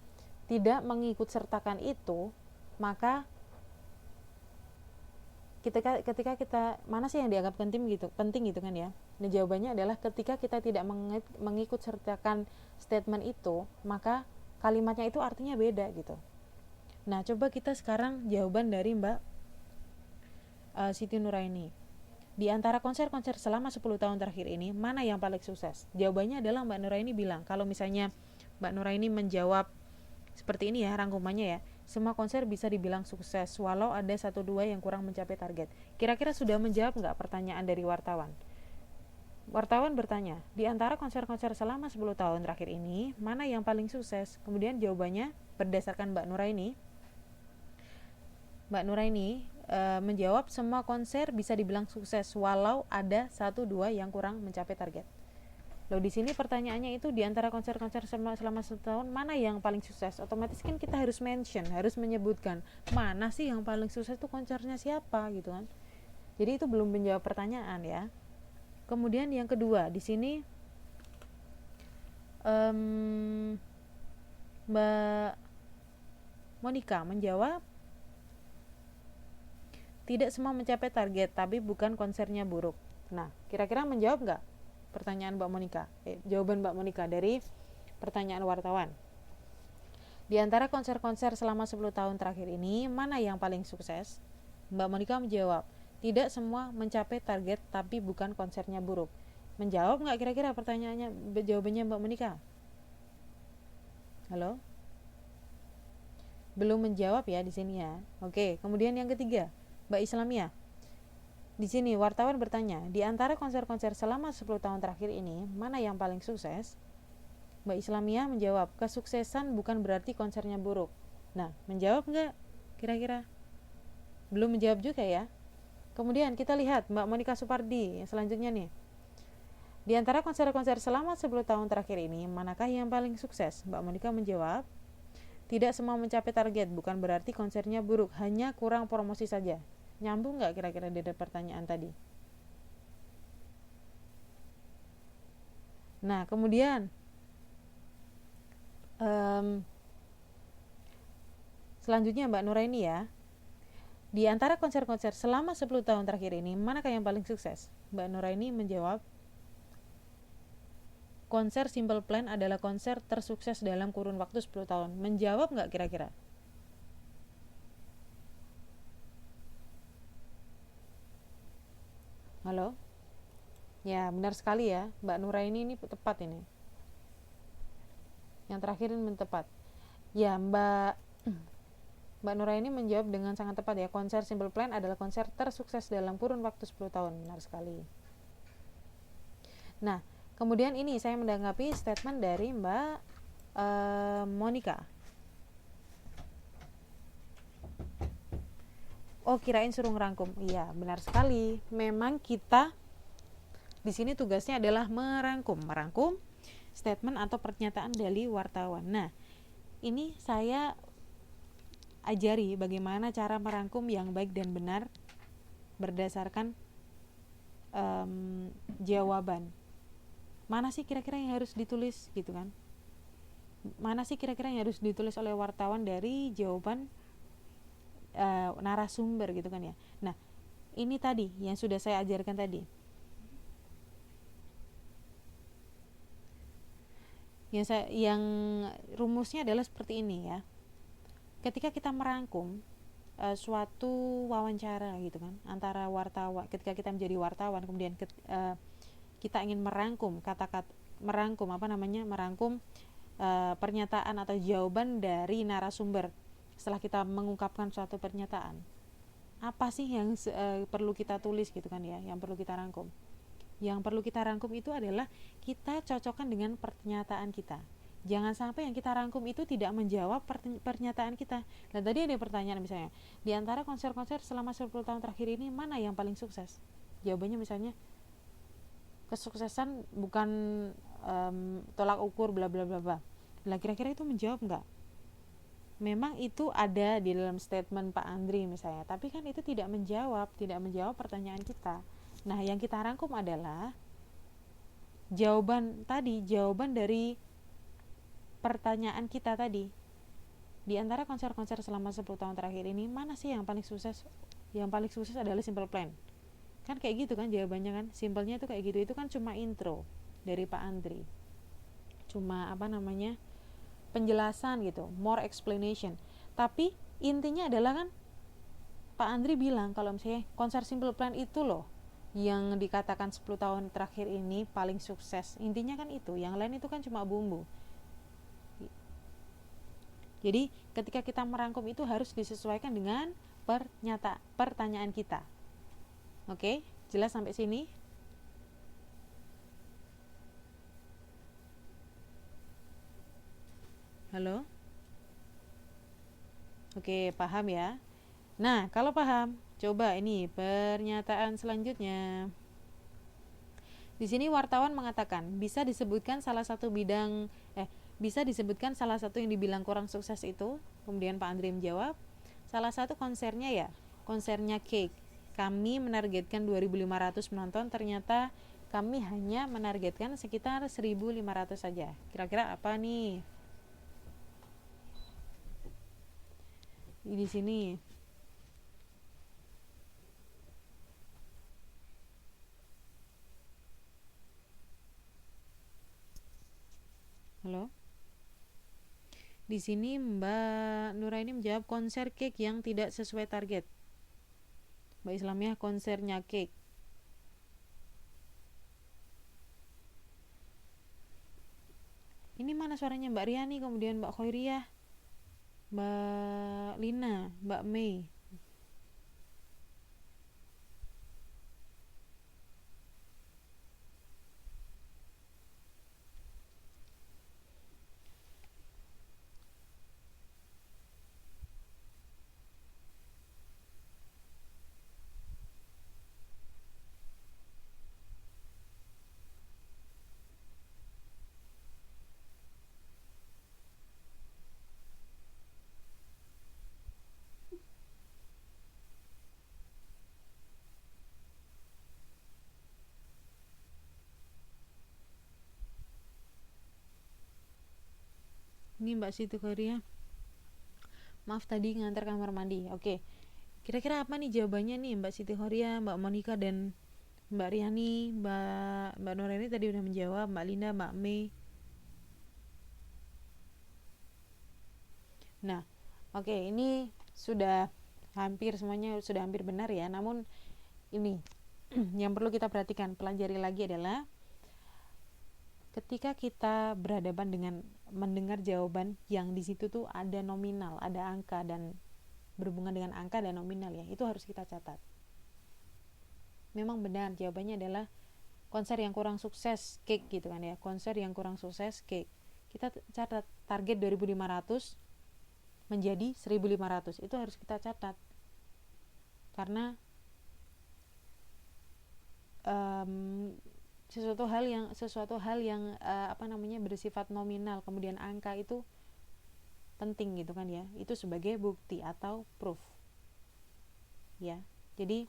tidak mengikut sertakan itu, maka ketika kita mana sih yang dianggap penting gitu kan ya. Nah, jawabannya adalah ketika kita tidak mengikut sertakan statement itu, maka kalimatnya itu artinya beda gitu. Nah, coba kita sekarang jawaban dari Mbak Siti Nuraini. Di antara konser-konser selama 10 tahun terakhir ini, mana yang paling sukses? Jawabannya adalah Mbak Nuraini bilang, kalau misalnya Mbak Nuraini menjawab seperti ini ya rangkumannya ya, semua konser bisa dibilang sukses walau ada satu dua yang kurang mencapai target. Kira-kira sudah menjawab nggak pertanyaan dari wartawan? Wartawan bertanya, di antara konser-konser selama 10 tahun terakhir ini, mana yang paling sukses? Kemudian jawabannya berdasarkan Mbak Nuraini menjawab semua konser bisa dibilang sukses walau ada satu dua yang kurang mencapai target. Loh, di sini pertanyaannya itu di antara konser-konser selama setahun mana yang paling sukses? Otomatis kan kita harus mention, harus menyebutkan mana sih yang paling sukses itu konsernya siapa gitu kan. Jadi itu belum menjawab pertanyaan ya. Kemudian yang kedua di sini Mbak Monica menjawab tidak semua mencapai target, tapi bukan konsernya buruk. Nah, kira-kira menjawab nggak pertanyaan Mbak Monica? Jawaban Mbak Monica dari pertanyaan wartawan. Di antara konser-konser selama 10 tahun terakhir ini, mana yang paling sukses? Mbak Monica menjawab, tidak semua mencapai target, tapi bukan konsernya buruk. Menjawab nggak kira-kira pertanyaannya, jawabannya Mbak Monica? Halo? Belum menjawab ya di sini ya. Oke, kemudian yang ketiga, Mbak Islamia. Di sini wartawan bertanya, di antara konser-konser selama 10 tahun terakhir ini, mana yang paling sukses? Mbak Islamia menjawab, kesuksesan bukan berarti konsernya buruk. Nah, menjawab nggak kira-kira? Belum menjawab juga ya. Kemudian kita lihat Mbak Monica Supardi yang selanjutnya nih. Di antara konser-konser selama 10 tahun terakhir ini, manakah yang paling sukses? Mbak Monica menjawab, tidak semua mencapai target, bukan berarti konsernya buruk, hanya kurang promosi saja. Nyambung nggak kira-kira dari pertanyaan tadi? Nah, kemudian selanjutnya Mbak Nuraini ya. Di antara konser-konser selama 10 tahun terakhir ini, manakah yang paling sukses? Mbak Nuraini menjawab, konser Simple Plan adalah konser tersukses dalam kurun waktu 10 tahun. Menjawab nggak kira-kira? Halo? Ya, benar sekali ya. Mbak Nuraini ini tepat ini. Yang terakhir ini tepat. Ya, Mbak Nuraini menjawab dengan sangat tepat ya. Konser Simple Plan adalah konser tersukses dalam kurun waktu 10 tahun. Benar sekali. Nah, kemudian ini saya menanggapi statement dari Mbak Monica. Oh, kirain suruh ngerangkum. Iya, benar sekali. Memang kita di sini tugasnya adalah merangkum statement atau pernyataan dari wartawan. Nah, ini saya ajari bagaimana cara merangkum yang baik dan benar berdasarkan jawaban. Mana sih kira-kira yang harus ditulis gitu kan? Mana sih kira-kira yang harus ditulis oleh wartawan dari jawaban narasumber gitu kan ya. Nah, ini tadi yang sudah saya ajarkan tadi. Yang rumusnya adalah seperti ini ya. Ketika kita merangkum suatu wawancara gitu kan antara wartawan, ketika kita menjadi wartawan kemudian kita ingin merangkum pernyataan atau jawaban dari narasumber setelah kita mengungkapkan suatu pernyataan, apa sih yang perlu kita tulis gitu kan ya, yang perlu kita rangkum. Yang perlu kita rangkum itu adalah kita cocokkan dengan pernyataan kita. Jangan sampai yang kita rangkum itu tidak menjawab pernyataan kita. Dan tadi ada pertanyaan misalnya, di antara konser-konser selama 10 tahun terakhir ini mana yang paling sukses? Jawabannya misalnya, kesuksesan bukan tolak ukur bla bla bla bla. Nah, kira-kira itu menjawab nggak? Memang itu ada di dalam statement Pak Andri misalnya, tapi kan itu tidak menjawab pertanyaan kita. Nah, yang kita rangkum adalah jawaban dari pertanyaan kita tadi. Di antara konser-konser selama 10 tahun terakhir ini, mana sih yang paling sukses? Yang paling sukses adalah Simple Plan. Kan kayak gitu kan jawabannya kan? Simpelnya itu kayak gitu. Itu kan cuma intro dari Pak Andri. Cuma penjelasan gitu, more explanation. Tapi intinya adalah kan Pak Andri bilang kalau misalnya konser Simple Plan itu loh yang dikatakan 10 tahun terakhir ini paling sukses. Intinya kan itu, yang lain itu kan cuma bumbu. Jadi ketika kita merangkum itu harus disesuaikan dengan pertanyaan kita. Oke, jelas sampai sini? Halo? Oke, paham ya? Nah, kalau paham, coba ini pernyataan selanjutnya. Di sini wartawan mengatakan bisa disebutkan salah satu yang dibilang kurang sukses itu. Kemudian Pak Andri menjawab, salah satu konsernya Cake. Kami menargetkan 2.500 penonton, ternyata kami hanya menargetkan sekitar 1.500 saja. Kira-kira apa nih? Di sini. Halo? Di sini Mbak Nuraini menjawab konser Cake yang tidak sesuai target. Mbak Islamiyah konsernya Cake. Ini mana suaranya Mbak Riani, kemudian Mbak Khairiyah, Mbak Lina, Mbak Mei. Ini Mbak Siti Khairiyah. Maaf tadi ngantar kamar mandi. Oke. Kira-kira apa nih jawabannya nih Mbak Siti Horia, Mbak Monica, dan Mbak Riani, Mbak Nuraini tadi udah menjawab, Mbak Linda, Mbak Mei. Nah, oke, ini sudah hampir semuanya sudah hampir benar ya. Namun ini yang perlu kita perhatikan, pelajari lagi adalah ketika kita berhadapan dengan mendengar jawaban yang di situ tuh ada nominal, ada angka dan berhubungan dengan angka dan nominal ya, itu harus kita catat. Memang benar jawabannya adalah konser yang kurang sukses cake gitu kan ya, konser yang kurang sukses cake. Kita catat target 2.500 menjadi 1.500, itu harus kita catat karena sesuatu hal yang bersifat nominal kemudian angka itu penting gitu kan ya, itu sebagai bukti atau proof ya. Jadi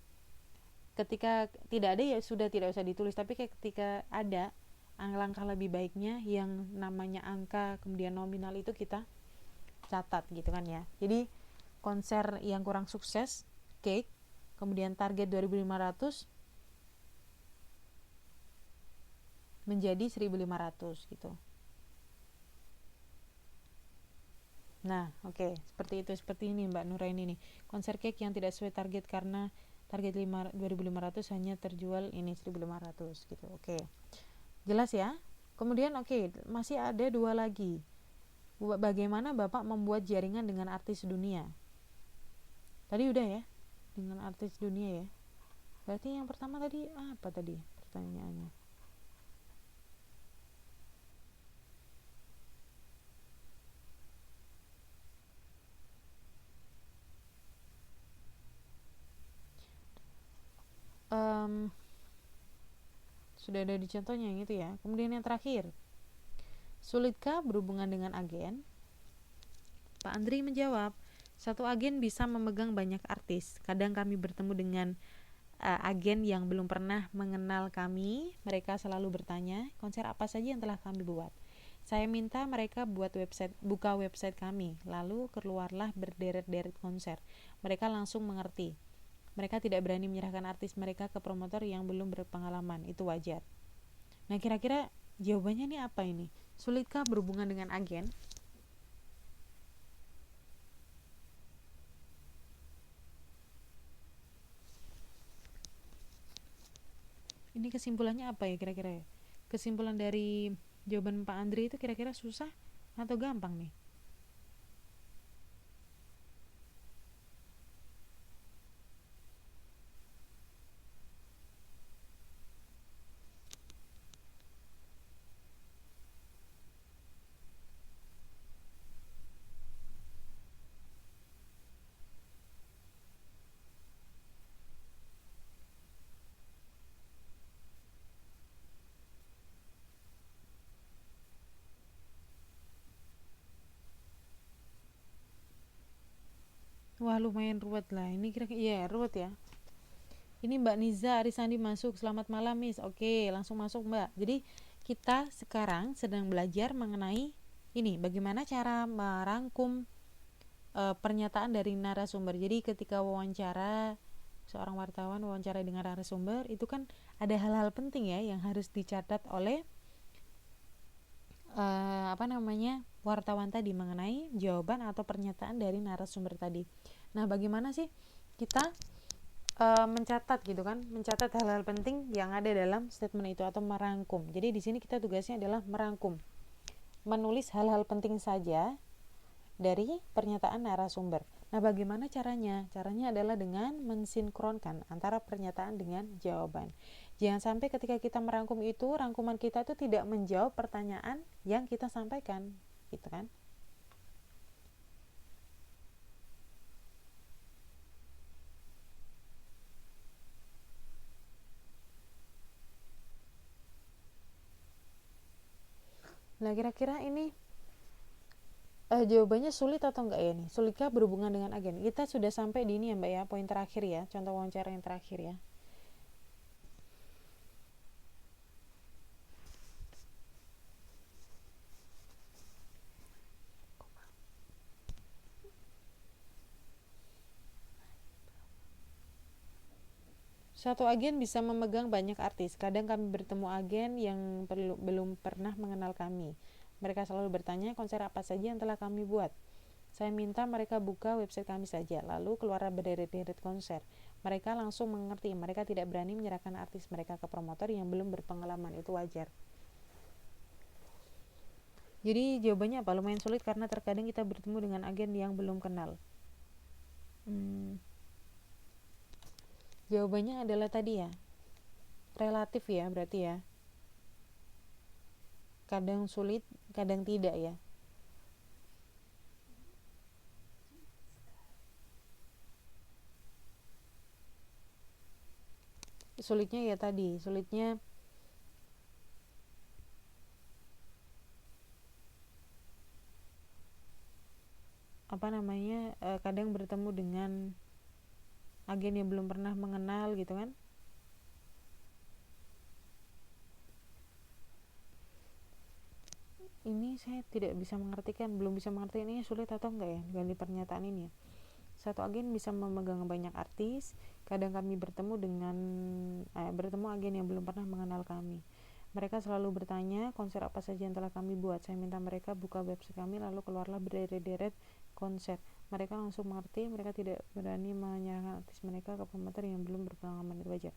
ketika tidak ada ya sudah tidak usah ditulis, tapi ketika ada, langkah lebih baiknya yang namanya angka kemudian nominal itu kita catat gitu kan ya. Jadi konser yang kurang sukses cake, kemudian target 2.500 menjadi 1.500 gitu. Nah, oke, seperti ini Mbak Nuraini nih. Konser cake yang tidak sesuai target karena target 2.500 hanya terjual ini 1.500 gitu. Oke. Jelas ya? Kemudian masih ada dua lagi. Bagaimana Bapak membuat jaringan dengan artis dunia? Tadi udah ya, dengan artis dunia ya. Berarti yang pertama tadi apa tadi pertanyaannya? Sudah ada di contohnya yang itu ya. Kemudian yang terakhir, sulitkah berhubungan dengan agen? Pak Andri menjawab, satu agen bisa memegang banyak artis. Kadang kami bertemu dengan agen yang belum pernah mengenal kami. Mereka selalu bertanya, konser apa saja yang telah kami buat. Saya minta mereka buka website kami. Lalu keluarlah berderet-deret konser. Mereka langsung mengerti. Mereka tidak berani menyerahkan artis mereka ke promotor yang belum berpengalaman. Itu wajar. Nah, kira-kira jawabannya ini apa ini? Sulitkah berhubungan dengan agen? Ini kesimpulannya apa ya kira-kira ya? Kesimpulan dari jawaban Pak Andri itu kira-kira susah atau gampang nih? Wah, lumayan ruwet lah. Ini kira-kira iya ruwet ya. Ini Mbak Niza Arisandi masuk. Selamat malam, Miss. Oke, langsung masuk, Mbak. Jadi kita sekarang sedang belajar mengenai ini, bagaimana cara merangkum pernyataan dari narasumber. Jadi ketika wawancara seorang wartawan wawancara dengan narasumber, itu kan ada hal-hal penting ya yang harus dicatat oleh wartawan tadi mengenai jawaban atau pernyataan dari narasumber tadi. Nah, bagaimana sih kita mencatat gitu kan, mencatat hal-hal penting yang ada dalam statement itu atau merangkum. Jadi di sini kita tugasnya adalah merangkum, menulis hal-hal penting saja dari pernyataan narasumber. Nah, bagaimana caranya? Caranya adalah dengan mensinkronkan antara pernyataan dengan jawaban. Jangan sampai ketika kita merangkum itu, rangkuman kita itu tidak menjawab pertanyaan yang kita sampaikan, gitu kan? Nah, kira-kira ini jawabannya sulit atau enggak ya nih? Sulitkah berhubungan dengan agen? Kita sudah sampai di ini ya Mbak ya, poin terakhir ya, contoh wawancara yang terakhir ya. Satu agen bisa memegang banyak artis. Kadang kami bertemu agen yang belum pernah mengenal kami. Mereka selalu bertanya konser apa saja yang telah kami buat. Saya minta mereka buka website kami saja, lalu keluar berderet-deret konser. Mereka langsung mengerti, mereka tidak berani menyerahkan artis mereka ke promotor yang belum berpengalaman, itu wajar. Jadi jawabannya apa? Lumayan sulit karena terkadang kita bertemu dengan agen yang belum kenal. Jawabannya adalah tadi ya, relatif ya berarti ya. Kadang sulit, kadang tidak ya. Sulitnya ya tadi, sulitnya kadang bertemu dengan agen yang belum pernah mengenal gitu kan. Ini saya belum bisa mengerti ini sulit atau enggak ya ganti pernyataan ini ya. Satu agen bisa memegang banyak artis. Kadang kami bertemu agen yang belum pernah mengenal kami. Mereka selalu bertanya konser apa saja yang telah kami buat. Saya minta mereka buka website kami, lalu keluarlah berderet-deret konser. Mereka langsung mengerti, mereka tidak berani menyerahkan artis mereka ke promotor yang belum berpengalaman, itu wajar.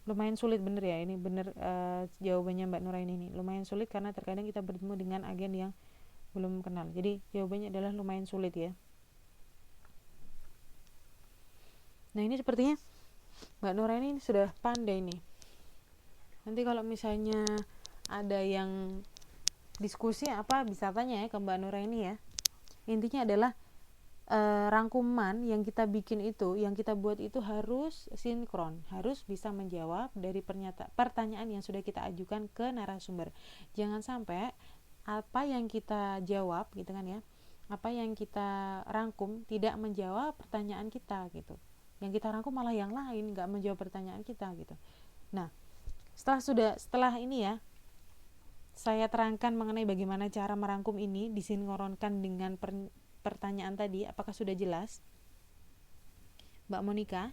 Lumayan sulit bener ya ini, jawabannya Mbak Nuraini ini lumayan sulit karena terkadang kita bertemu dengan agen yang belum kenal. Jadi jawabannya adalah lumayan sulit ya. Nah ini sepertinya Mbak Nuraini ini sudah pandai nih. Nanti kalau misalnya ada yang diskusi apa bisa tanya ya ke Mbak Nuraini ya. Intinya adalah rangkuman yang kita bikin itu, yang kita buat itu harus sinkron, harus bisa menjawab dari pertanyaan yang sudah kita ajukan ke narasumber. Jangan sampai apa yang kita jawab gitu kan ya, apa yang kita rangkum tidak menjawab pertanyaan kita gitu. Yang kita rangkum malah yang lain, nggak menjawab pertanyaan kita gitu. Nah, setelah ini ya, saya terangkan mengenai bagaimana cara merangkum ini disinkronkan dengan pertanyaan tadi. Apakah sudah jelas? Mbak Monika,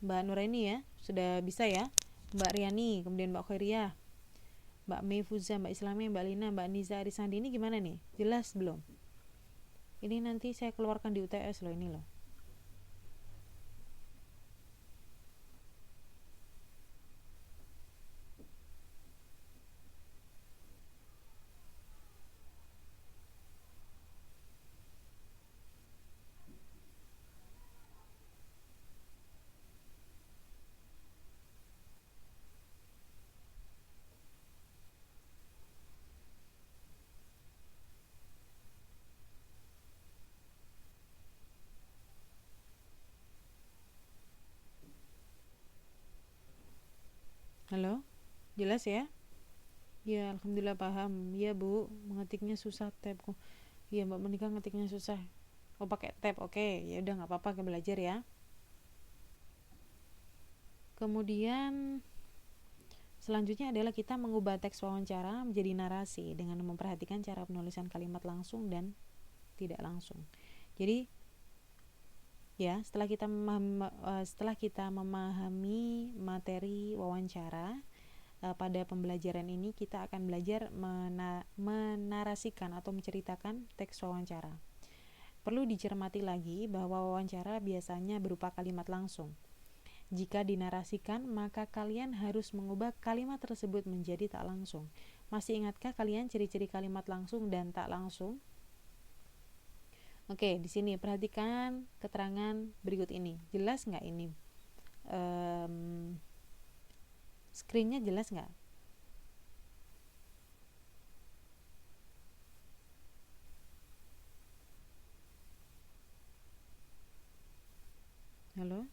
Mbak Nuraini ya, sudah bisa ya? Mbak Riani, kemudian Mbak Khairiyah, Mbak Meifuza, Mbak Islami, Mbak Lina, Mbak Niza Arisandi, ini gimana nih? Jelas belum? Ini nanti saya keluarkan di UTS loh, ini loh. Halo? Jelas ya? Ya, alhamdulillah paham. Ya, Bu, mengetiknya susah tabku. Iya, Mbak Monika ngetiknya susah. Oh, pakai tab. Oke, ya udah nggak apa-apa, kita belajar ya. Kemudian selanjutnya adalah kita mengubah teks wawancara menjadi narasi dengan memperhatikan cara penulisan kalimat langsung dan tidak langsung. Jadi ya, setelah kita memahami materi wawancara, pada pembelajaran ini kita akan belajar menarasikan atau menceritakan teks wawancara. Perlu dicermati lagi bahwa wawancara biasanya berupa kalimat langsung. Jika dinarasikan, maka kalian harus mengubah kalimat tersebut menjadi tak langsung. Masih ingatkah kalian ciri-ciri kalimat langsung dan tak langsung? Oke, di sini perhatikan keterangan berikut ini. Jelas nggak ini? Screennya jelas nggak? Halo?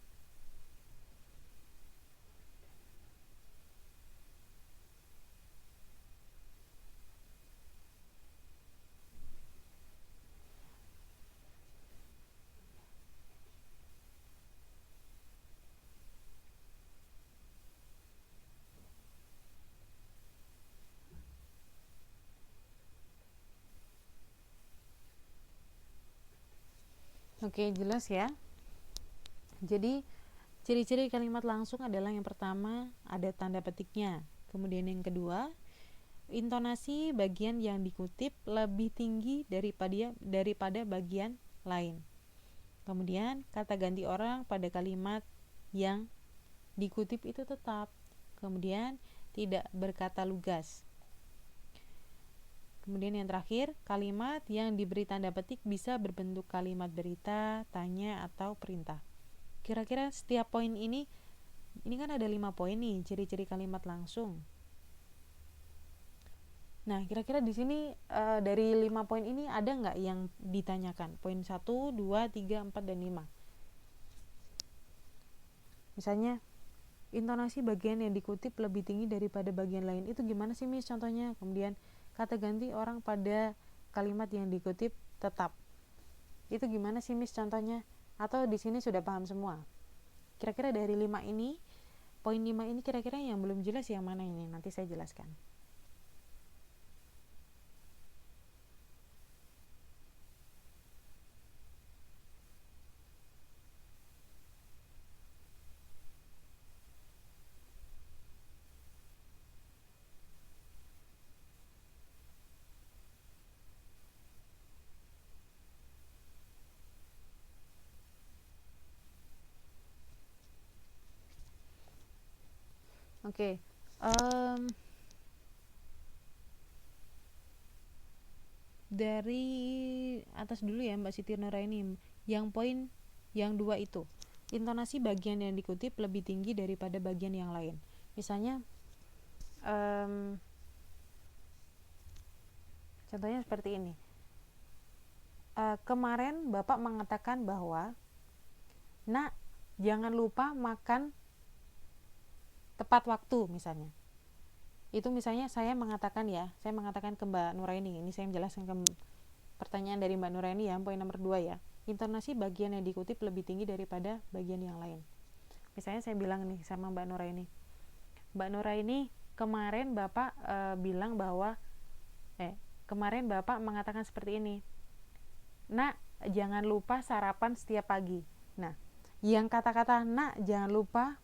Oke, jelas ya. Jadi Ciri-ciri kalimat langsung adalah yang pertama ada tanda petiknya, kemudian yang kedua intonasi bagian yang dikutip lebih tinggi daripada bagian lain. Kemudian kata ganti orang pada kalimat yang dikutip itu tetap. Kemudian tidak berkata lugas. Kemudian yang terakhir, kalimat yang diberi tanda petik bisa berbentuk kalimat berita, tanya, atau perintah. Kira-kira setiap poin ini kan ada 5 poin nih, ciri-ciri kalimat langsung. Nah, kira-kira di sini dari 5 poin ini ada nggak yang ditanyakan? Poin 1, 2, 3, 4, dan 5. Misalnya, intonasi bagian yang dikutip lebih tinggi daripada bagian lain. Itu gimana sih, Miss, contohnya? Kemudian, kata ganti orang pada kalimat yang dikutip tetap. Itu gimana sih, Miss, contohnya? Atau di sini sudah paham semua? Kira-kira dari 5 ini, poin 5 ini kira-kira yang belum jelas yang mana ini? Nanti saya jelaskan. Oke. Dari atas dulu ya Mbak Siti Nuraini, yang poin yang 2 itu, intonasi bagian yang dikutip lebih tinggi daripada bagian yang lain. Misalnya contohnya seperti ini. Kemarin Bapak mengatakan bahwa, "Nak, jangan lupa makan tepat waktu," misalnya. Itu misalnya saya mengatakan ke Mbak Nuraini, ini saya menjelaskan ke pertanyaan dari Mbak Nuraini ya, poin nomor 2 ya. Intonasi bagian yang dikutip lebih tinggi daripada bagian yang lain. Misalnya saya bilang nih sama Mbak Nuraini, "Mbak Nuraini, kemarin Bapak kemarin Bapak mengatakan seperti ini, Nak, jangan lupa sarapan setiap pagi." Nah, yang kata-kata "Nak, jangan lupa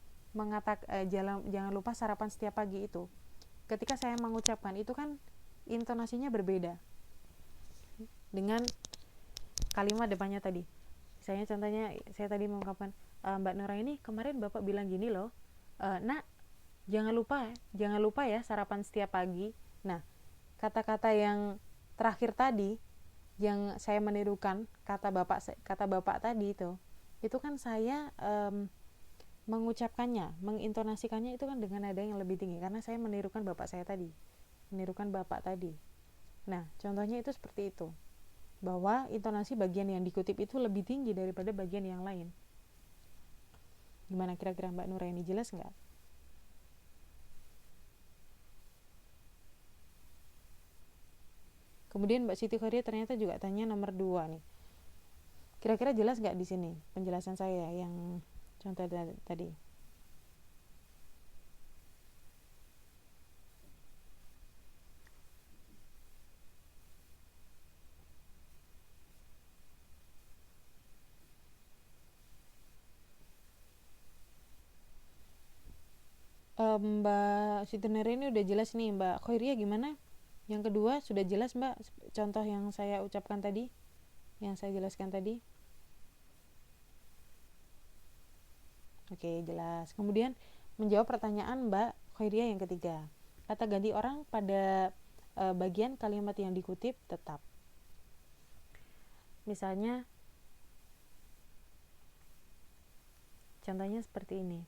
jangan lupa sarapan setiap pagi" itu, ketika saya mengucapkan itu kan intonasinya berbeda dengan kalimat depannya tadi. Misalnya contohnya saya tadi mengungkapkan, "Mbak Nuraini, kemarin Bapak bilang gini loh, Nak, jangan lupa ya sarapan setiap pagi." Nah, kata-kata yang terakhir tadi yang saya menirukan kata bapak tadi itu kan saya mengucapkannya, mengintonasikannya itu kan dengan nada yang lebih tinggi karena saya menirukan bapak tadi. Nah, contohnya itu seperti itu, bahwa intonasi bagian yang dikutip itu lebih tinggi daripada bagian yang lain. Gimana kira-kira Mbak Nuraini, jelas nggak? Kemudian Mbak Siti Khoria ternyata juga tanya nomor 2 nih. Kira-kira jelas nggak di sini penjelasan saya yang contoh tadi? Mbak Siti Nuraini udah jelas nih. Mbak Khoiria gimana? Yang kedua sudah jelas Mbak, contoh yang saya ucapkan tadi, yang saya jelaskan tadi? Oke, jelas. Kemudian menjawab pertanyaan Mbak Khairia yang ketiga, kata ganti orang pada bagian kalimat yang dikutip tetap. Misalnya contohnya seperti ini,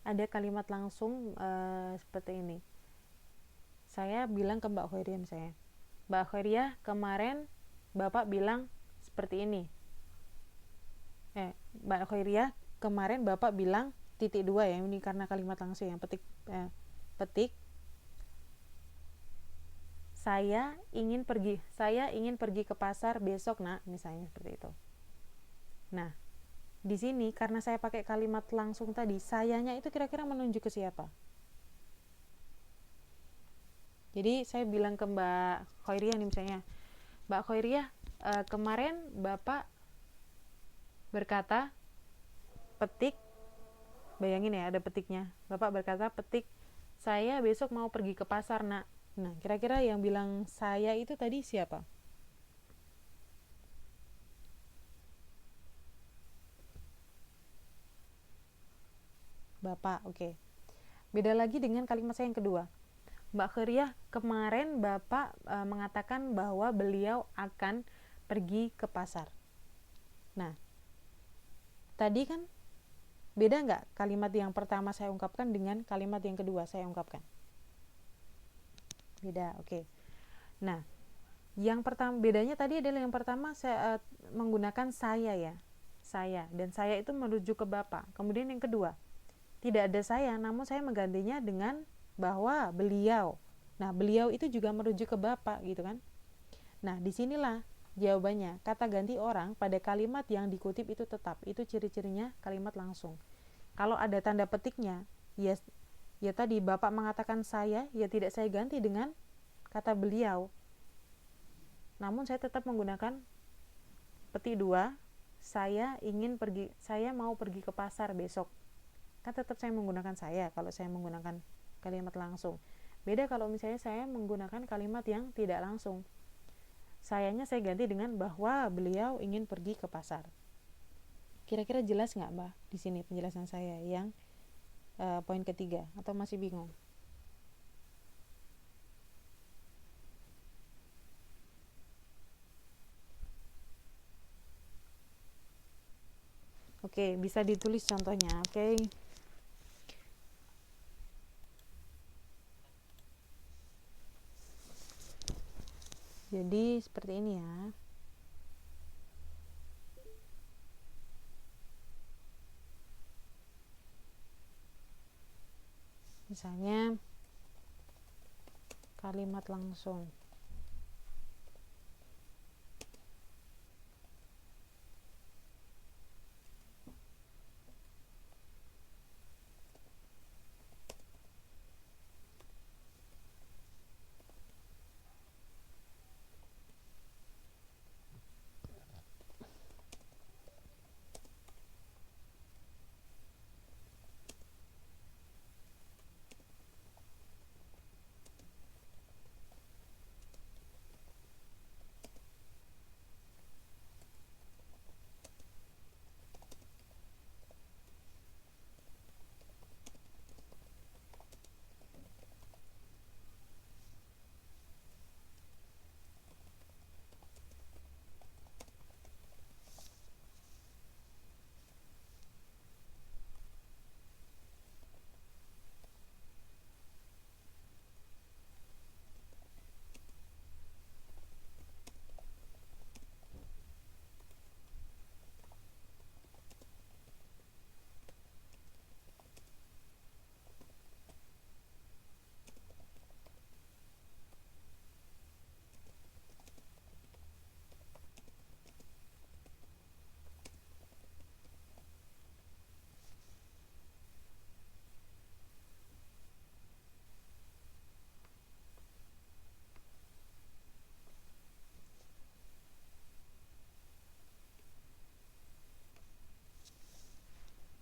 ada kalimat langsung seperti ini. Saya bilang ke Mbak Khairia misalnya, "Mbak Khairia, kemarin Bapak bilang seperti ini." Mbak Khairia, kemarin Bapak bilang titik 2 ya, ini karena kalimat langsung yang petik saya ingin pergi ke pasar besok, Nak, misalnya seperti itu. Nah, di sini karena saya pakai kalimat langsung tadi, sayanya itu kira-kira menunjuk ke siapa? Jadi saya bilang ke Mbak Khairia nih misalnya, "Mbak Khairia, kemarin Bapak berkata petik, bayangin ya ada petiknya. Bapak berkata, petik, saya besok mau pergi ke pasar, nak. Nah, kira-kira yang bilang saya itu tadi siapa? Bapak, oke. Beda lagi dengan kalimat saya yang kedua. Mbak Khiriah, kemarin Bapak mengatakan bahwa beliau akan pergi ke pasar. Nah, tadi kan beda nggak kalimat yang pertama saya ungkapkan dengan kalimat yang kedua saya ungkapkan? Beda, oke. Nah, yang pertama bedanya tadi adalah yang pertama saya menggunakan saya ya, saya, dan saya itu merujuk ke Bapak. Kemudian yang kedua, tidak ada saya, namun saya menggantinya dengan bahwa beliau. Nah, beliau itu juga merujuk ke Bapak gitu kan. Nah, disinilah jawabannya. Kata ganti orang pada kalimat yang dikutip itu tetap. Itu ciri-cirinya kalimat langsung. Kalau ada tanda petiknya, ya tadi Bapak mengatakan saya, ya tidak saya ganti dengan kata beliau. Namun saya tetap menggunakan petik dua, saya mau pergi ke pasar besok. Kan tetap saya menggunakan saya kalau saya menggunakan kalimat langsung. Beda kalau misalnya saya menggunakan kalimat yang tidak langsung. Sayanya saya ganti dengan bahwa beliau ingin pergi ke pasar. Kira-kira jelas nggak, Mbak, di sini penjelasan saya yang poin ketiga, atau masih bingung? Oke, bisa ditulis contohnya, oke. Jadi seperti ini ya. Misalnya kalimat langsung.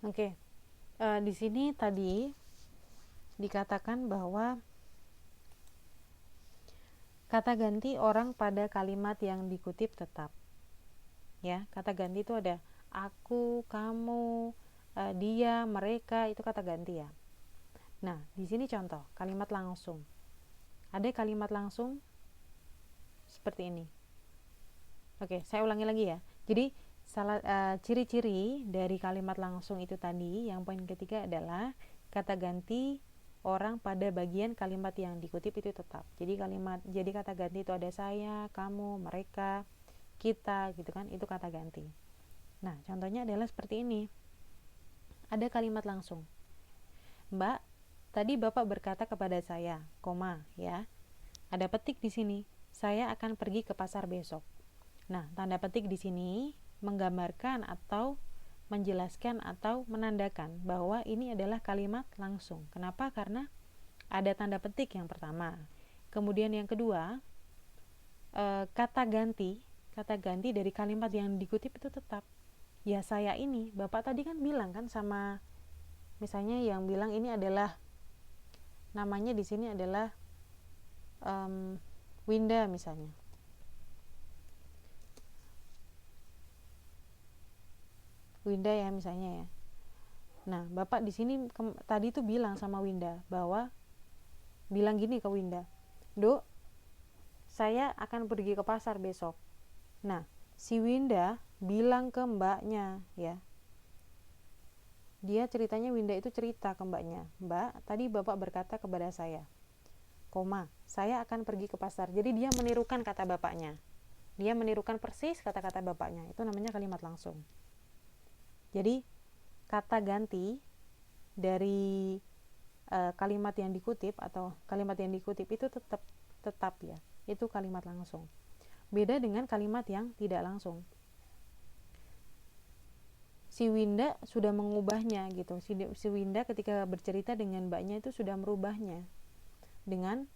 Oke. Di sini tadi dikatakan bahwa kata ganti orang pada kalimat yang dikutip tetap. Ya, kata ganti itu ada aku, kamu, dia, mereka, itu kata ganti ya. Nah, di sini contoh kalimat langsung. Ada kalimat langsung seperti ini. Oke, saya ulangi lagi ya. Jadi ciri-ciri dari kalimat langsung itu tadi, yang poin ketiga adalah kata ganti orang pada bagian kalimat yang dikutip itu tetap. Jadi kata ganti itu ada saya, kamu, mereka, kita gitu kan, itu kata ganti. Nah, contohnya adalah seperti ini. Ada kalimat langsung. Mbak, tadi Bapak berkata kepada saya, koma ya. Ada petik di sini. Saya akan pergi ke pasar besok. Nah, tanda petik di sini menggambarkan atau menjelaskan atau menandakan bahwa ini adalah kalimat langsung. Kenapa? Karena ada tanda petik yang pertama. Kemudian yang kedua, kata ganti dari kalimat yang dikutip itu tetap. Ya saya ini, Bapak tadi kan bilang kan sama, misalnya yang bilang ini adalah namanya di sini adalah Winda misalnya. Winda ya misalnya ya. Nah, Bapak di sini tadi tuh bilang sama Winda bahwa bilang gini ke Winda, "Dok, saya akan pergi ke pasar besok." Nah, si Winda bilang ke mbaknya ya. Dia ceritanya, Winda itu cerita ke mbaknya, "Mbak, tadi Bapak berkata kepada saya, saya akan pergi ke pasar." Jadi dia menirukan kata bapaknya. Dia menirukan persis kata-kata bapaknya. Itu namanya kalimat langsung. Jadi kata ganti dari kalimat yang dikutip atau kalimat yang dikutip itu tetap ya, itu kalimat langsung. Beda dengan kalimat yang tidak langsung. Si Winda sudah mengubahnya gitu. Si Winda ketika bercerita dengan mbaknya itu sudah merubahnya dengan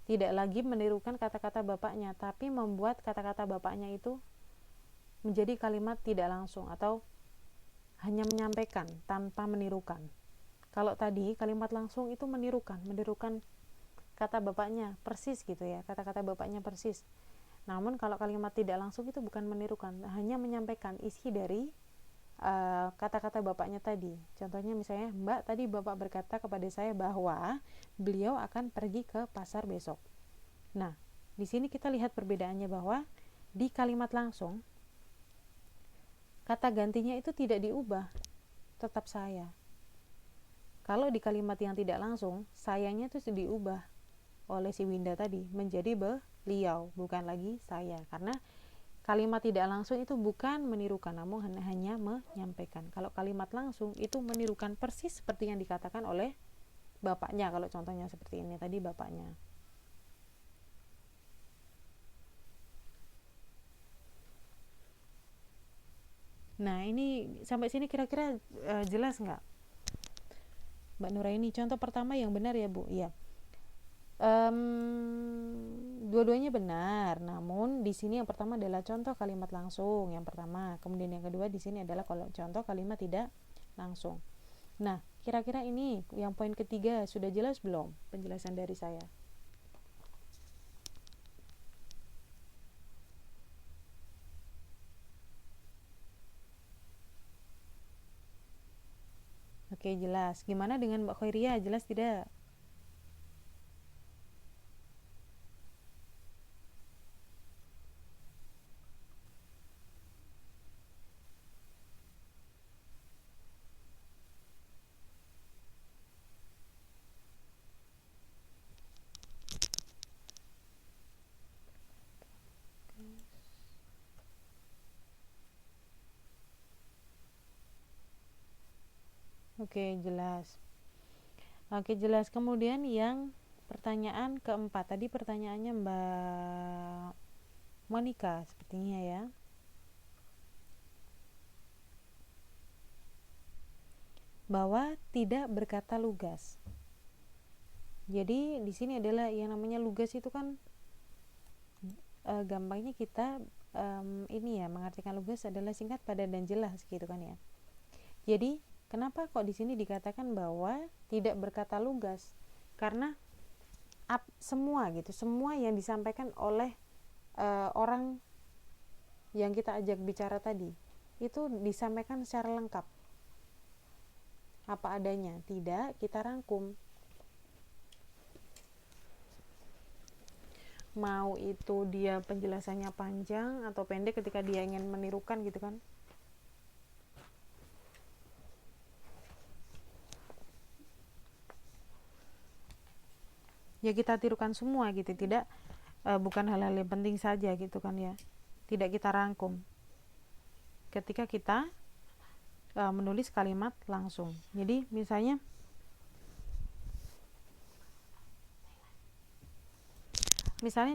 tidak lagi menirukan kata-kata bapaknya, tapi membuat kata-kata bapaknya itu menjadi kalimat tidak langsung atau hanya menyampaikan tanpa menirukan. Kalau tadi kalimat langsung itu menirukan kata bapaknya persis gitu ya, kata-kata bapaknya persis. Namun kalau kalimat tidak langsung itu bukan menirukan, hanya menyampaikan isi dari kata-kata bapaknya tadi. Contohnya misalnya, "Mbak, tadi Bapak berkata kepada saya bahwa beliau akan pergi ke pasar besok." Nah, di sini kita lihat perbedaannya bahwa di kalimat langsung kata gantinya itu tidak diubah, tetap saya. Kalau di kalimat yang tidak langsung, sayanya itu diubah oleh si Winda tadi menjadi beliau, bukan lagi saya. Karena kalimat tidak langsung itu bukan menirukan, namun hanya menyampaikan. Kalau kalimat langsung itu menirukan persis seperti yang dikatakan oleh bapaknya. Kalau contohnya seperti ini tadi bapaknya. Nah, ini sampai sini kira-kira jelas nggak, Mbak Nuraini? Contoh pertama yang benar ya, Bu? Iya. Dua-duanya benar, namun di sini yang pertama adalah contoh kalimat langsung yang pertama, kemudian yang kedua di sini adalah contoh kalimat tidak langsung. Nah, kira-kira ini yang poin ketiga sudah jelas belum penjelasan dari saya? Oke, jelas. Gimana dengan Mbak Khairia? Jelas tidak? Oke, jelas. Oke, jelas. Kemudian yang pertanyaan keempat, tadi pertanyaannya Mbak Monica sepertinya ya. Bahwa tidak berkata lugas. Jadi di sini adalah yang namanya lugas itu kan gampangnya kita ini ya, mengartikan lugas adalah singkat, padat dan jelas gitu kan ya. Jadi kenapa kok di sini dikatakan bahwa tidak berkata lugas? Karena semua yang disampaikan oleh orang yang kita ajak bicara tadi itu disampaikan secara lengkap, apa adanya, tidak kita rangkum. Mau itu dia penjelasannya panjang atau pendek ketika dia ingin menirukan gitu kan. Ya kita tirukan semua gitu, tidak bukan hal-hal yang penting saja gitu kan ya. Tidak kita rangkum ketika kita menulis kalimat langsung. Jadi misalnya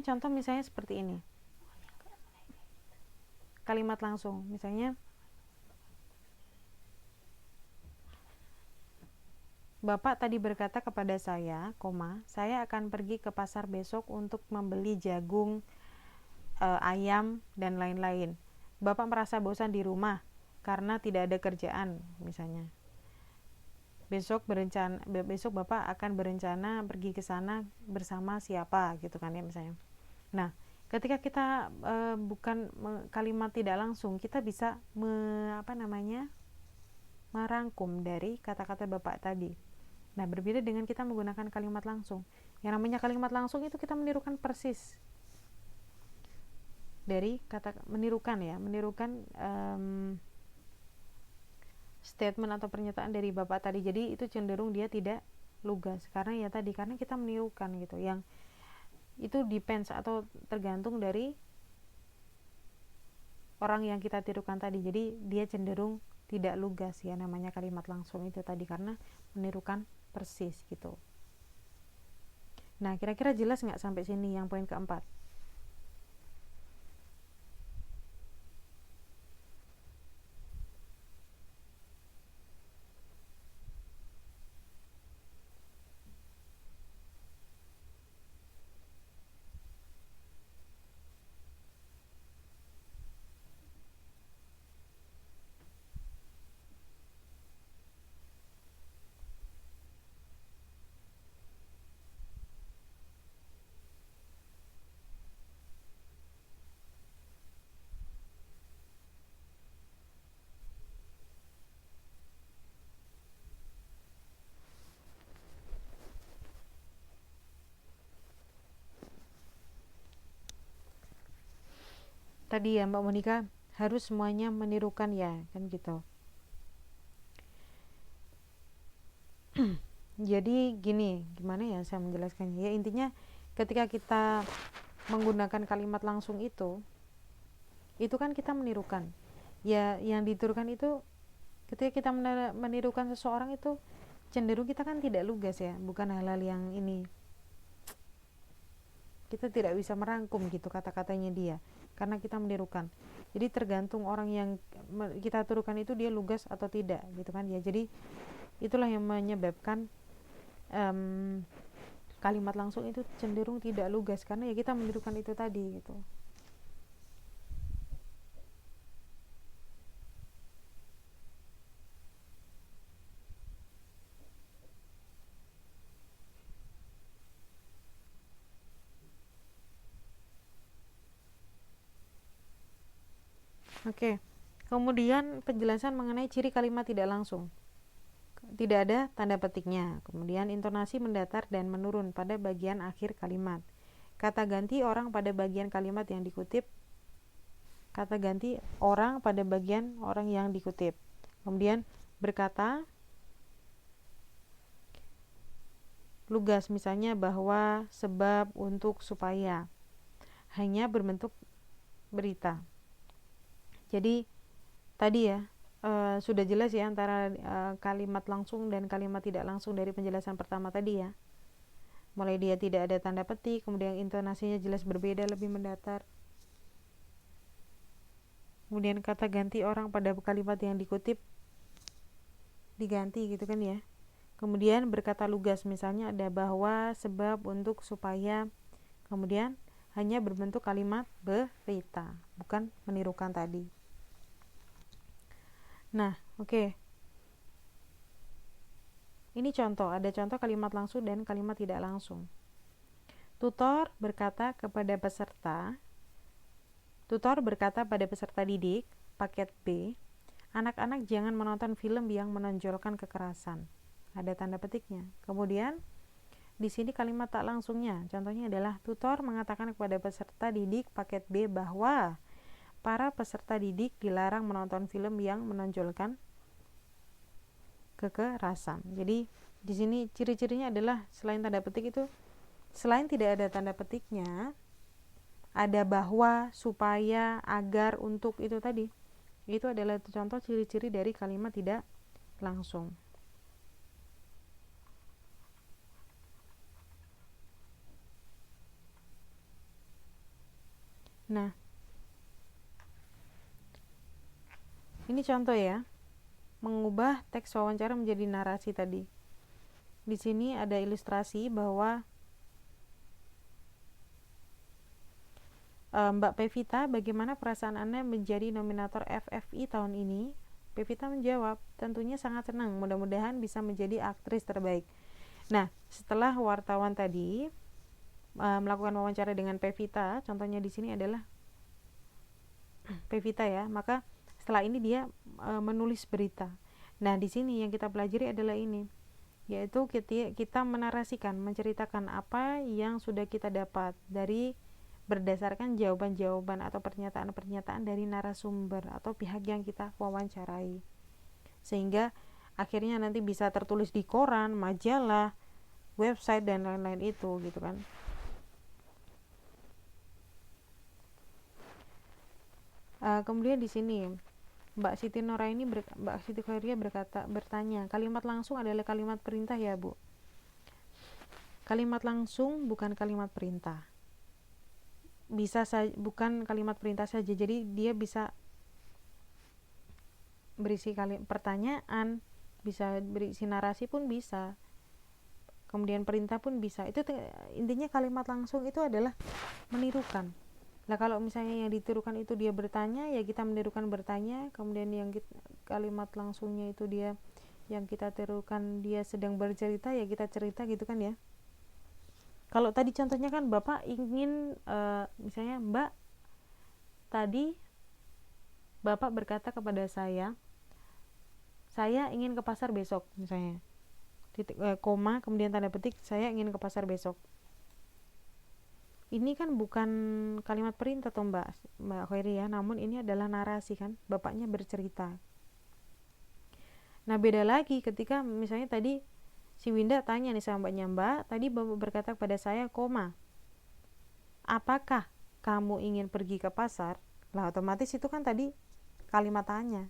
contoh misalnya seperti ini. Kalimat langsung, misalnya Bapak tadi berkata kepada saya, saya akan pergi ke pasar besok untuk membeli jagung, ayam dan lain-lain. Bapak merasa bosan di rumah karena tidak ada kerjaan misalnya. Besok Bapak akan berencana pergi ke sana bersama siapa gitu kan ya misalnya. Nah, ketika kita bukan kalimat tidak langsung, kita bisa merangkum dari kata-kata Bapak tadi. Nah, berbeda dengan kita menggunakan kalimat langsung. Yang namanya kalimat langsung itu kita menirukan persis dari kata, menirukan statement atau pernyataan dari Bapak tadi. Jadi itu cenderung dia tidak lugas karena kita menirukan gitu. Yang itu depends atau tergantung dari orang yang kita tirukan tadi. Jadi dia cenderung tidak lugas ya, namanya kalimat langsung itu tadi karena menirukan persis gitu. Nah, kira-kira jelas nggak sampai sini yang poin keempat? Tadi ya Mbak Monika, harus semuanya menirukan ya, kan gitu. Jadi gini, gimana ya saya menjelaskannya ya, intinya ketika kita menggunakan kalimat langsung itu kan kita menirukan ya, yang ditirukan itu ketika kita menirukan seseorang itu cenderung kita kan tidak lugas ya, bukan hal-hal yang ini, kita tidak bisa merangkum gitu kata-katanya dia karena kita menirukan. Jadi tergantung orang yang kita tirukan itu dia lugas atau tidak gitu kan ya. Jadi itulah yang menyebabkan kalimat langsung itu cenderung tidak lugas karena ya kita menirukan itu tadi gitu. Oke. Kemudian penjelasan mengenai ciri kalimat tidak langsung. Tidak ada tanda petiknya. Kemudian intonasi mendatar dan menurun pada bagian akhir kalimat. Kata ganti orang pada bagian kalimat yang dikutip. Kata ganti orang pada bagian orang yang dikutip. Kemudian berkata lugas, misalnya bahwa, sebab, untuk, supaya, hanya berbentuk berita. Jadi tadi ya sudah jelas ya antara kalimat langsung dan kalimat tidak langsung dari penjelasan pertama tadi ya. Mulai dia tidak ada tanda petik, kemudian intonasinya jelas berbeda, lebih mendatar. Kemudian kata ganti orang pada kalimat yang dikutip diganti gitu kan ya. Kemudian berkata lugas, misalnya ada bahwa, sebab, untuk, supaya. Kemudian hanya berbentuk kalimat berita, bukan menirukan tadi. Nah, oke. Ini contoh, ada contoh kalimat langsung dan kalimat tidak langsung. Tutor berkata pada peserta didik, paket B, anak-anak jangan menonton film yang menonjolkan kekerasan. Ada tanda petiknya. Kemudian di sini kalimat tak langsungnya, contohnya adalah tutor mengatakan kepada peserta didik paket B bahwa para peserta didik dilarang menonton film yang menonjolkan kekerasan. Jadi di sini ciri-cirinya adalah selain tanda petik itu, selain tidak ada tanda petiknya, ada bahwa, supaya, agar, untuk, itu tadi. Itu adalah contoh ciri-ciri dari kalimat tidak langsung. Nah, ini contoh ya, mengubah teks wawancara menjadi narasi tadi. Di sini ada ilustrasi bahwa Mbak Pevita, bagaimana perasaan Anda menjadi nominator FFI tahun ini? Pevita menjawab, tentunya sangat senang, mudah-mudahan bisa menjadi aktris terbaik. Nah, setelah wartawan tadi melakukan wawancara dengan Pevita, contohnya di sini adalah Pevita ya, maka setelah ini dia menulis berita. Nah, di sini yang kita pelajari adalah ini, yaitu kita menarasikan, menceritakan apa yang sudah kita dapat dari berdasarkan jawaban-jawaban atau pernyataan-pernyataan dari narasumber atau pihak yang kita wawancarai, sehingga akhirnya nanti bisa tertulis di koran, majalah, website dan lain-lain itu gitu kan. Kemudian di sini Mbak Siti Khairia bertanya, kalimat langsung adalah kalimat perintah ya Bu? Kalimat langsung bukan kalimat perintah. Bukan kalimat perintah saja. Jadi dia bisa berisi pertanyaan, bisa berisi narasi pun bisa. Kemudian perintah pun bisa. Itu intinya kalimat langsung itu adalah menirukan. Nah, kalau misalnya yang ditirukan itu dia bertanya, ya kita menirukan bertanya. Kemudian yang kalimat langsungnya itu dia yang kita tirukan dia sedang bercerita, ya kita cerita gitu kan ya. Kalau tadi contohnya kan Bapak ingin misalnya Mbak, tadi Bapak berkata kepada saya ingin ke pasar besok misalnya. Koma kemudian tanda petik, saya ingin ke pasar besok. Ini kan bukan kalimat perintah toh Mbak Khairi ya, namun ini adalah narasi kan, bapaknya bercerita. Nah, beda lagi ketika misalnya tadi si Winda tanya nih sama mbaknya, Mbak, tadi Bapak berkata kepada saya, koma, apakah kamu ingin pergi ke pasar? Lah otomatis itu kan tadi kalimat tanya,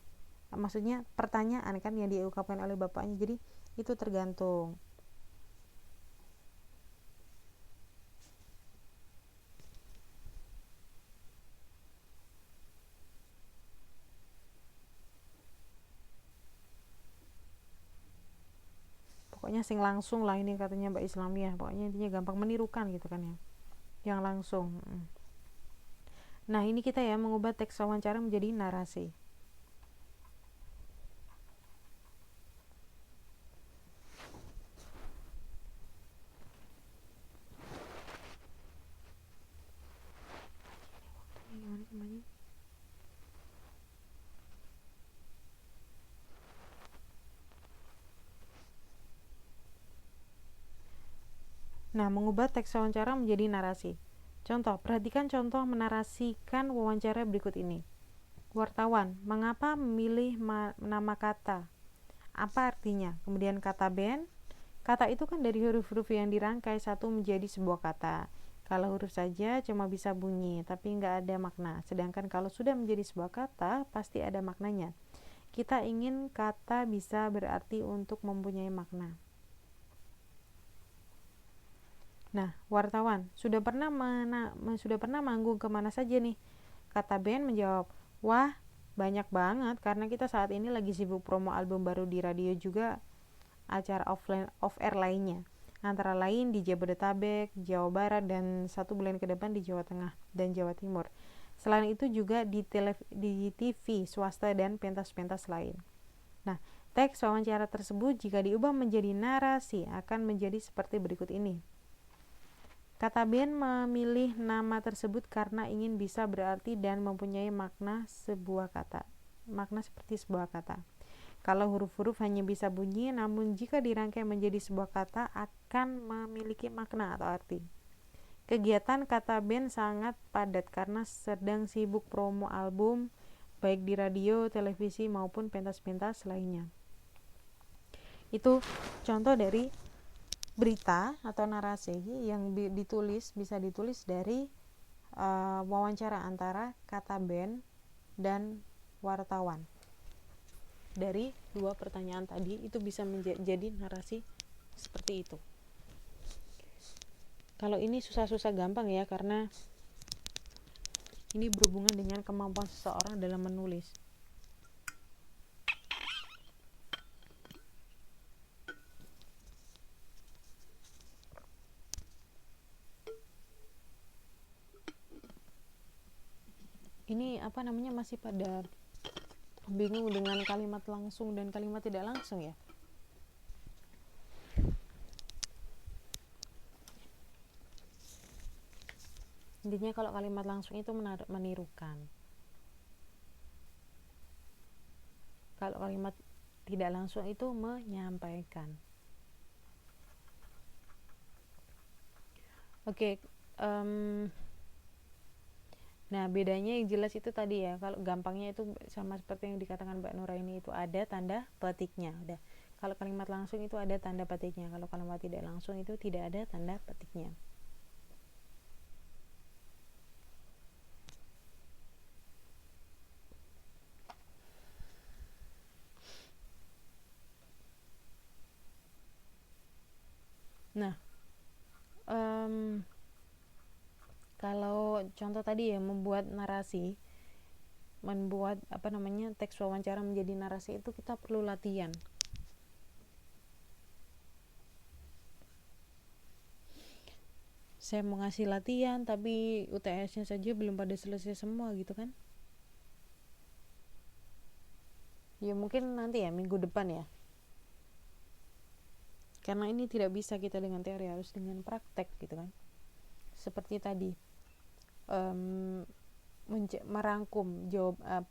maksudnya pertanyaan kan yang diungkapkan oleh bapaknya. Jadi itu tergantung. Pokoknya sing langsung lah ini katanya Mbak Islamiyah, pokoknya intinya gampang menirukan gitu kan ya, yang langsung. Nah, ini kita ya mengubah teks wawancara menjadi narasi. Nah, mengubah teks wawancara menjadi narasi. Contoh, perhatikan contoh menarasikan wawancara berikut ini. Wartawan, mengapa memilih nama kata? Apa artinya? Kemudian kata band. Kata itu kan dari huruf-huruf yang dirangkai satu menjadi sebuah kata. Kalau huruf saja cuma bisa bunyi, tapi nggak ada makna. Sedangkan kalau sudah menjadi sebuah kata, pasti ada maknanya. Kita ingin kata bisa berarti untuk mempunyai makna. Nah, wartawan, sudah pernah manggung kemana saja nih? Kata Ben menjawab, wah, banyak banget karena kita saat ini lagi sibuk promo album baru di radio juga acara off-air lainnya. Antara lain di Jabodetabek, Jawa Barat, dan 1 bulan ke depan di Jawa Tengah dan Jawa Timur. Selain itu juga di TV swasta dan pentas-pentas lain. Nah, teks wawancara tersebut jika diubah menjadi narasi akan menjadi seperti berikut ini. Kata Ben memilih nama tersebut karena ingin bisa berarti dan mempunyai makna sebuah kata. Makna seperti sebuah kata. Kalau huruf-huruf hanya bisa bunyi, namun jika dirangkai menjadi sebuah kata akan memiliki makna atau arti. Kegiatan kata Ben sangat padat karena sedang sibuk promo album, baik di radio, televisi maupun pentas-pentas lainnya. Itu contoh dari berita atau narasi yang bisa ditulis dari wawancara antara kata Ben dan wartawan. Dari dua pertanyaan tadi itu bisa menjadi narasi seperti itu. Kalau ini susah-susah gampang ya, karena ini berhubungan dengan kemampuan seseorang dalam menulis. Ini masih pada bingung dengan kalimat langsung dan kalimat tidak langsung ya. Intinya kalau kalimat langsung itu menirukan, kalau kalimat tidak langsung itu menyampaikan. Oke, nah bedanya yang jelas itu tadi ya, kalau gampangnya itu sama seperti yang dikatakan Mbak Nuraini, itu ada tanda petiknya. Udah, kalau kalimat langsung itu ada tanda petiknya, kalau kalimat tidak langsung itu tidak ada tanda petiknya. Nah, kalau contoh tadi ya, membuat narasi, membuat teks wawancara menjadi narasi, itu kita perlu latihan. Saya mau ngasih latihan tapi UTS-nya saja belum pada selesai semua gitu kan. Ya mungkin nanti ya, minggu depan ya, karena ini tidak bisa kita dengan teori, harus dengan praktek gitu kan. Seperti tadi, merangkum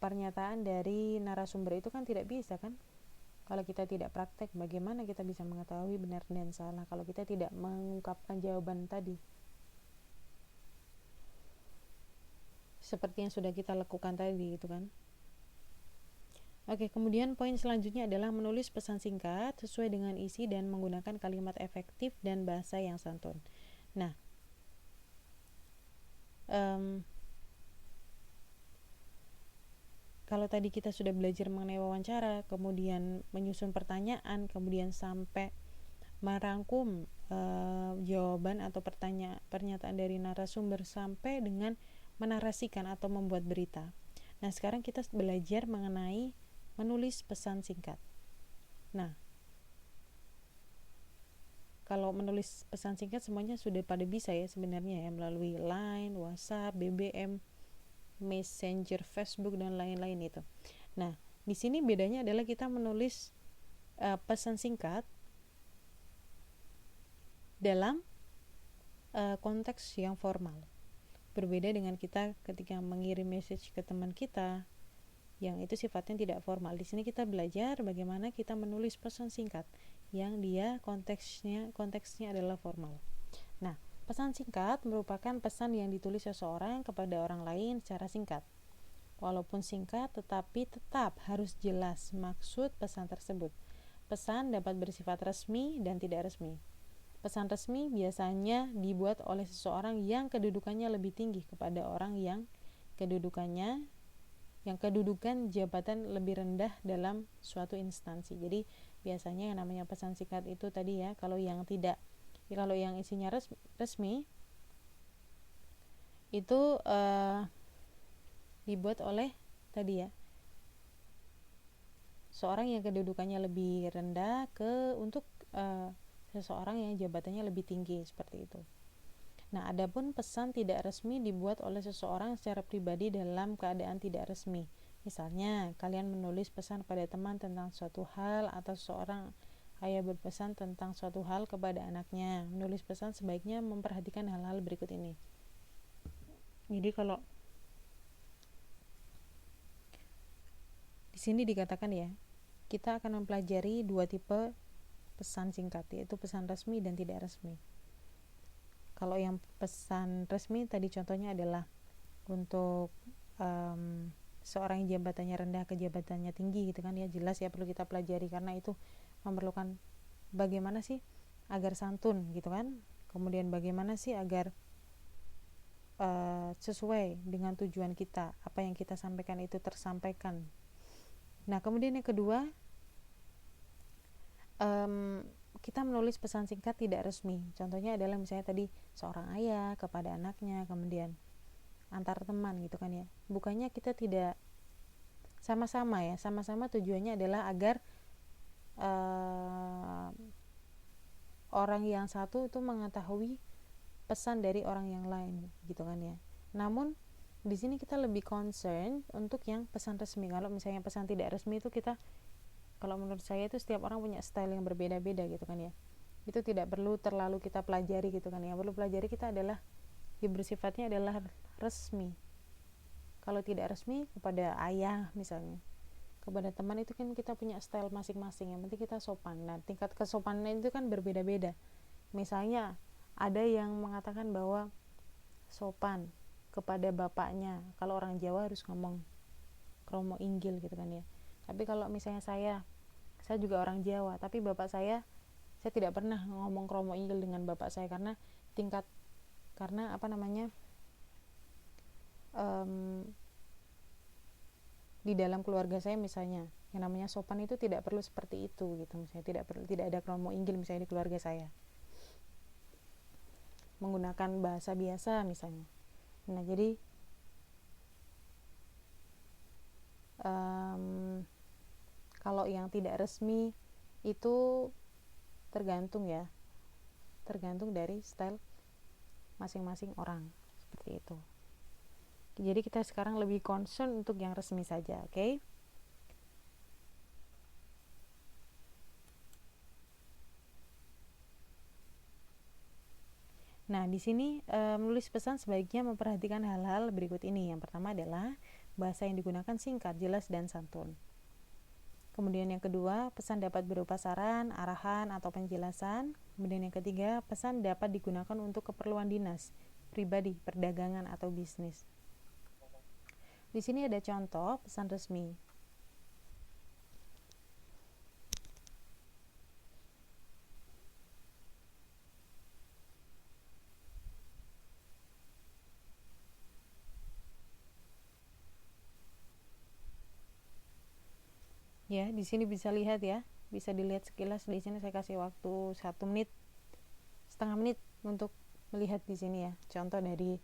pernyataan dari narasumber itu kan tidak bisa kan. Kalau kita tidak praktek, bagaimana kita bisa mengetahui benar dan salah kalau kita tidak mengungkapkan jawaban tadi, seperti yang sudah kita lakukan tadi gitu kan. Oke, kemudian poin selanjutnya adalah menulis pesan singkat sesuai dengan isi dan menggunakan kalimat efektif dan bahasa yang santun. Nah, kalau tadi kita sudah belajar mengenai wawancara, kemudian menyusun pertanyaan, kemudian sampai merangkum jawaban atau pernyataan dari narasumber sampai dengan menarasikan atau membuat berita. Nah, sekarang kita belajar mengenai menulis pesan singkat. Nah, kalau menulis pesan singkat semuanya sudah pada bisa ya sebenarnya ya, melalui Line, WhatsApp, BBM, Messenger, Facebook dan lain-lain itu. Nah, di sini bedanya adalah kita menulis pesan singkat dalam konteks yang formal. Berbeda dengan kita ketika mengirim message ke teman kita yang itu sifatnya tidak formal. Di sini kita belajar bagaimana kita menulis pesan singkat yang dia konteksnya adalah formal. Nah, pesan singkat merupakan pesan yang ditulis seseorang kepada orang lain secara singkat. Walaupun singkat, tetapi tetap harus jelas maksud pesan tersebut. Pesan dapat bersifat resmi dan tidak resmi. Pesan resmi biasanya dibuat oleh seseorang yang kedudukannya lebih tinggi kepada orang yang kedudukan jabatan lebih rendah dalam suatu instansi. Jadi biasanya yang namanya pesan singkat itu tadi ya, kalau yang isinya resmi itu dibuat oleh tadi ya, seorang yang kedudukannya lebih rendah untuk seseorang yang jabatannya lebih tinggi, seperti itu. Nah, adapun pesan tidak resmi dibuat oleh seseorang secara pribadi dalam keadaan tidak resmi. Misalnya, kalian menulis pesan pada teman tentang suatu hal, atau seorang ayah berpesan tentang suatu hal kepada anaknya. Menulis pesan sebaiknya memperhatikan hal-hal berikut ini. Jadi kalau di sini dikatakan ya, kita akan mempelajari dua tipe pesan singkat, yaitu pesan resmi dan tidak resmi. Kalau yang pesan resmi tadi contohnya adalah untuk seorang yang jabatannya rendah ke jabatannya tinggi gitu kan ya, jelas ya perlu kita pelajari karena itu memerlukan bagaimana sih agar santun gitu kan, kemudian bagaimana sih agar sesuai dengan tujuan kita, apa yang kita sampaikan itu tersampaikan. Nah, kemudian yang kedua, kita menulis pesan singkat tidak resmi. Contohnya adalah misalnya tadi seorang ayah kepada anaknya, kemudian antar teman gitu kan ya. Bukannya kita tidak sama-sama tujuannya adalah agar orang yang satu itu mengetahui pesan dari orang yang lain gitu kan ya. Namun di sini kita lebih concern untuk yang pesan resmi. Kalau misalnya pesan tidak resmi itu kita, kalau menurut saya itu setiap orang punya style yang berbeda-beda gitu kan ya. Itu tidak perlu terlalu kita pelajari gitu kan ya. Perlu pelajari kita adalah yang bersifatnya adalah resmi. Kalau tidak resmi kepada ayah misalnya, kepada teman, itu kan kita punya style masing-masing. Yang penting kita sopan. Nah, tingkat kesopanan itu kan berbeda-beda. Misalnya ada yang mengatakan bahwa sopan kepada bapaknya, kalau orang Jawa harus ngomong kromo inggil gitu kan ya. Tapi kalau misalnya saya juga orang Jawa, tapi bapak saya tidak pernah ngomong kromo inggil dengan bapak saya, karena di dalam keluarga saya misalnya yang namanya sopan itu tidak perlu seperti itu gitu. Misalnya tidak ada kromo inggil misalnya di keluarga saya, menggunakan bahasa biasa misalnya. Nah, jadi kalau yang tidak resmi itu tergantung dari style masing-masing orang, seperti itu. Jadi kita sekarang lebih concern untuk yang resmi saja, oke? Nah, di sini menulis pesan sebaiknya memperhatikan hal-hal berikut ini. Yang pertama adalah bahasa yang digunakan singkat, jelas, dan santun. Kemudian yang kedua, pesan dapat berupa saran, arahan, atau penjelasan. Kemudian yang ketiga, pesan dapat digunakan untuk keperluan dinas, pribadi, perdagangan, atau bisnis. Di sini ada contoh pesan resmi. Ya, di sini bisa lihat ya, bisa dilihat sekilas. Di sini saya kasih waktu 1 menit, setengah menit untuk melihat di sini ya, contoh dari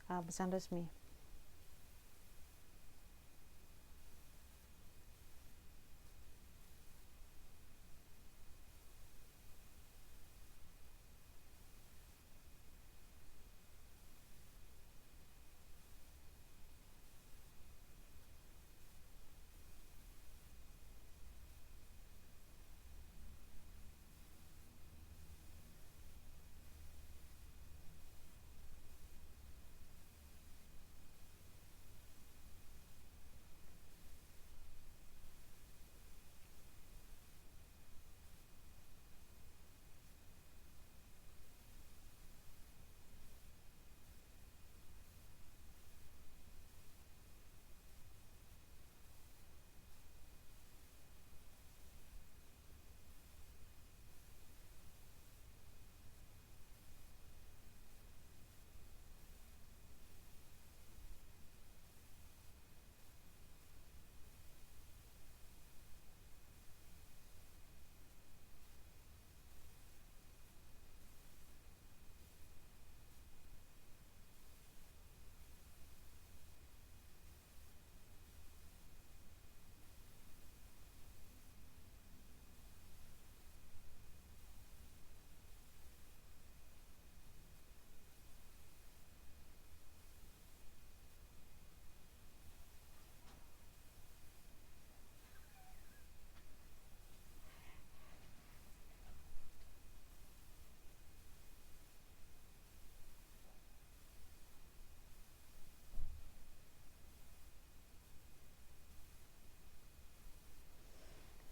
pesan resmi.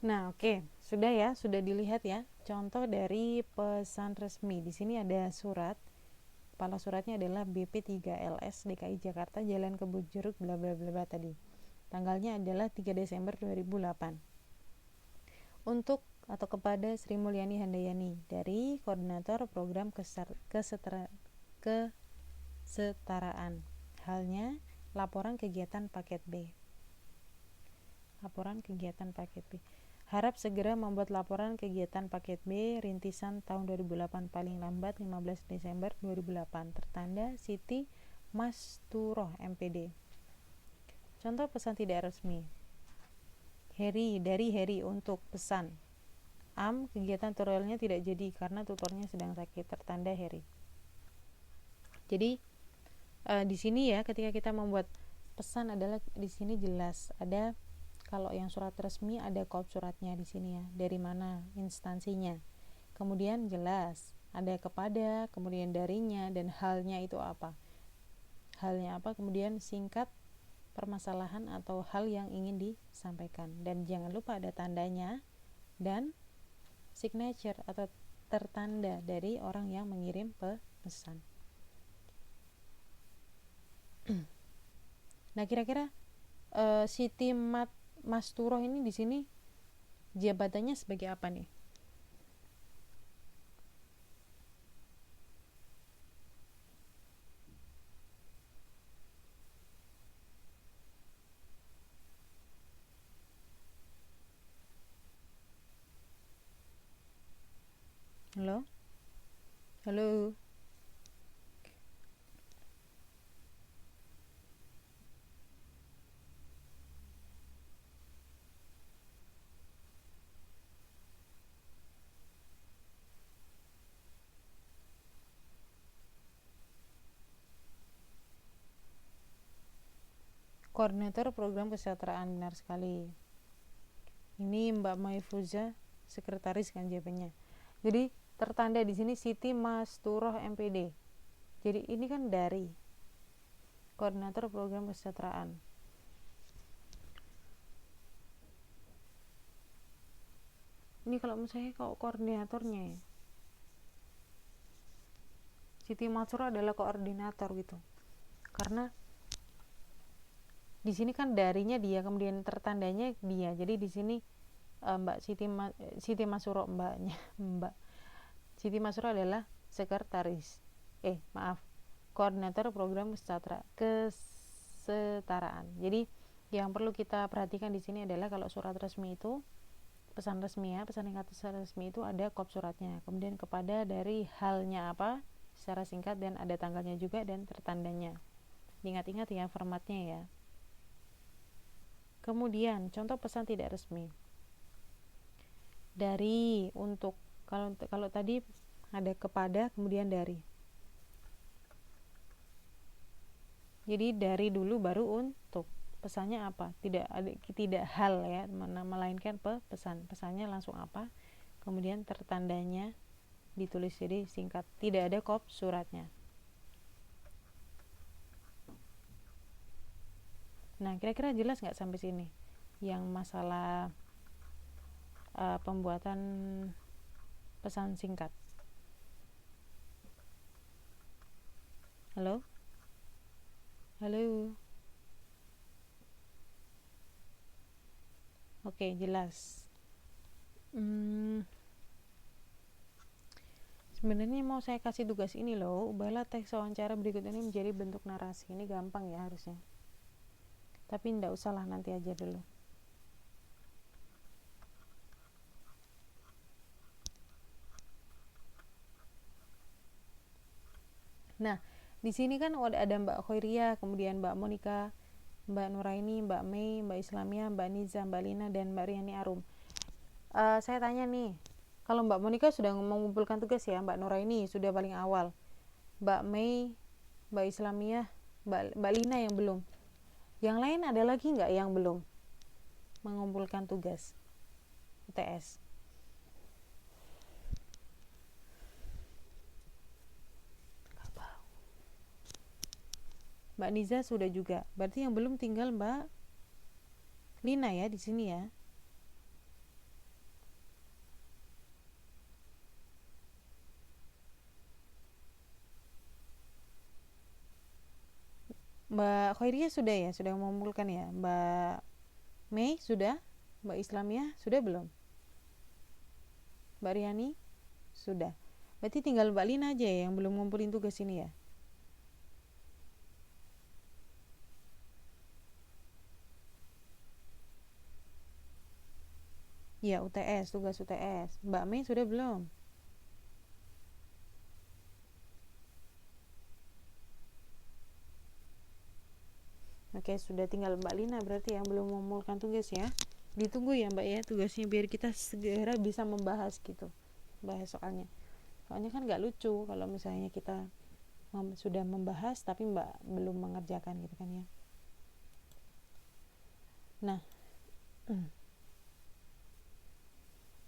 Nah, oke. Sudah ya, sudah dilihat ya contoh dari pesan resmi. Di sini ada surat. Kepala suratnya adalah BP3LS DKI Jakarta, Jalan Kebonjeruk bla bla bla bla tadi. Tanggalnya adalah 3 Desember 2008. Untuk atau kepada Sri Mulyani Handayani dari Koordinator Program Kesetaraan. Halnya laporan kegiatan paket B. Laporan kegiatan paket B. Harap segera membuat laporan kegiatan paket B rintisan tahun 2008 paling lambat 15 Desember 2008. Tertanda Siti Masturoh MPD. Contoh pesan tidak resmi. Dari Heri untuk pesan. Kegiatan tutorialnya tidak jadi karena tutornya sedang sakit. Tertanda Heri. Jadi Di sini ya, ketika kita membuat pesan adalah di sini jelas ada, kalau yang surat resmi ada kop suratnya di sini ya, dari mana instansinya, kemudian jelas ada kepada, kemudian darinya, dan halnya itu apa, kemudian singkat permasalahan atau hal yang ingin disampaikan, dan jangan lupa ada tandanya dan signature atau tertanda dari orang yang mengirim pesan. Nah, kira-kira Siti Masturoh ini di sini jabatannya sebagai apa nih? Halo? Halo? Koordinator program kesejahteraan, benar sekali. Ini Mbak Maifuza, sekretaris kan jawabannya. Jadi tertanda di sini Siti Masturoh MPD. Jadi ini kan dari koordinator program kesejahteraan. Ini kalau misalnya kalau koordinatornya ya, Siti Masturoh adalah koordinator gitu. Karena di sini kan darinya dia, kemudian tertandanya dia. Jadi di sini Mbak Siti Masturoh, Mbak Siti Masturoh adalah sekretaris. Koordinator program kesetaraan. Jadi yang perlu kita perhatikan di sini adalah kalau surat resmi itu pesan resmi ya, pesan singkat resmi itu ada kop suratnya, kemudian kepada, dari, halnya apa secara singkat, dan ada tanggalnya juga dan tertandanya. Ingat-ingat ya formatnya ya. Kemudian contoh pesan tidak resmi. Dari, untuk, kalau tadi ada kepada kemudian dari. Jadi dari dulu baru untuk. Pesannya apa? Tidak hal ya, melainkan pesan. Pesannya langsung apa? Kemudian tertandanya ditulis jadi singkat. Tidak ada kop suratnya. Nah, kira-kira jelas nggak sampai sini? Yang masalah pembuatan pesan singkat. Halo? Halo? Oke, jelas. Sebenarnya mau saya kasih tugas ini loh, ubahlah teks wawancara berikut ini menjadi bentuk narasi. Ini gampang ya harusnya. Tapi nggak usah lah, nanti aja dulu. Nah, di sini kan ada Mbak Khairia, kemudian Mbak Monika, Mbak Nuraini, Mbak Mei, Mbak Islamia, Mbak Niza, Mbak Lina, dan Mbak Riani Arum. Saya tanya nih, kalau Mbak Monika sudah mengumpulkan tugas ya, Mbak Nuraini sudah paling awal, Mbak Mei, Mbak Islamia, Mbak Lina yang belum. Yang lain ada lagi nggak yang belum mengumpulkan tugas UTS? Mbak Niza sudah juga. Berarti yang belum tinggal Mbak Lina ya di sini ya. Mbak Khairia sudah ya, sudah mengumpulkan ya. Mbak Mei sudah, Mbak Islamia sudah belum? Mbak Riani sudah. Berarti tinggal Mbak Lina aja ya yang belum ngumpulin tugas ini ya. Ya, UTS, tugas UTS. Mbak Mei sudah belum? Oke, sudah tinggal Mbak Lina berarti yang belum mengumpulkan tugas ya. Ditunggu ya Mbak ya tugasnya, biar kita segera bisa membahas gitu. Bahas soalnya. Soalnya kan nggak lucu kalau misalnya kita sudah membahas tapi Mbak belum mengerjakan gitu kan ya. Nah,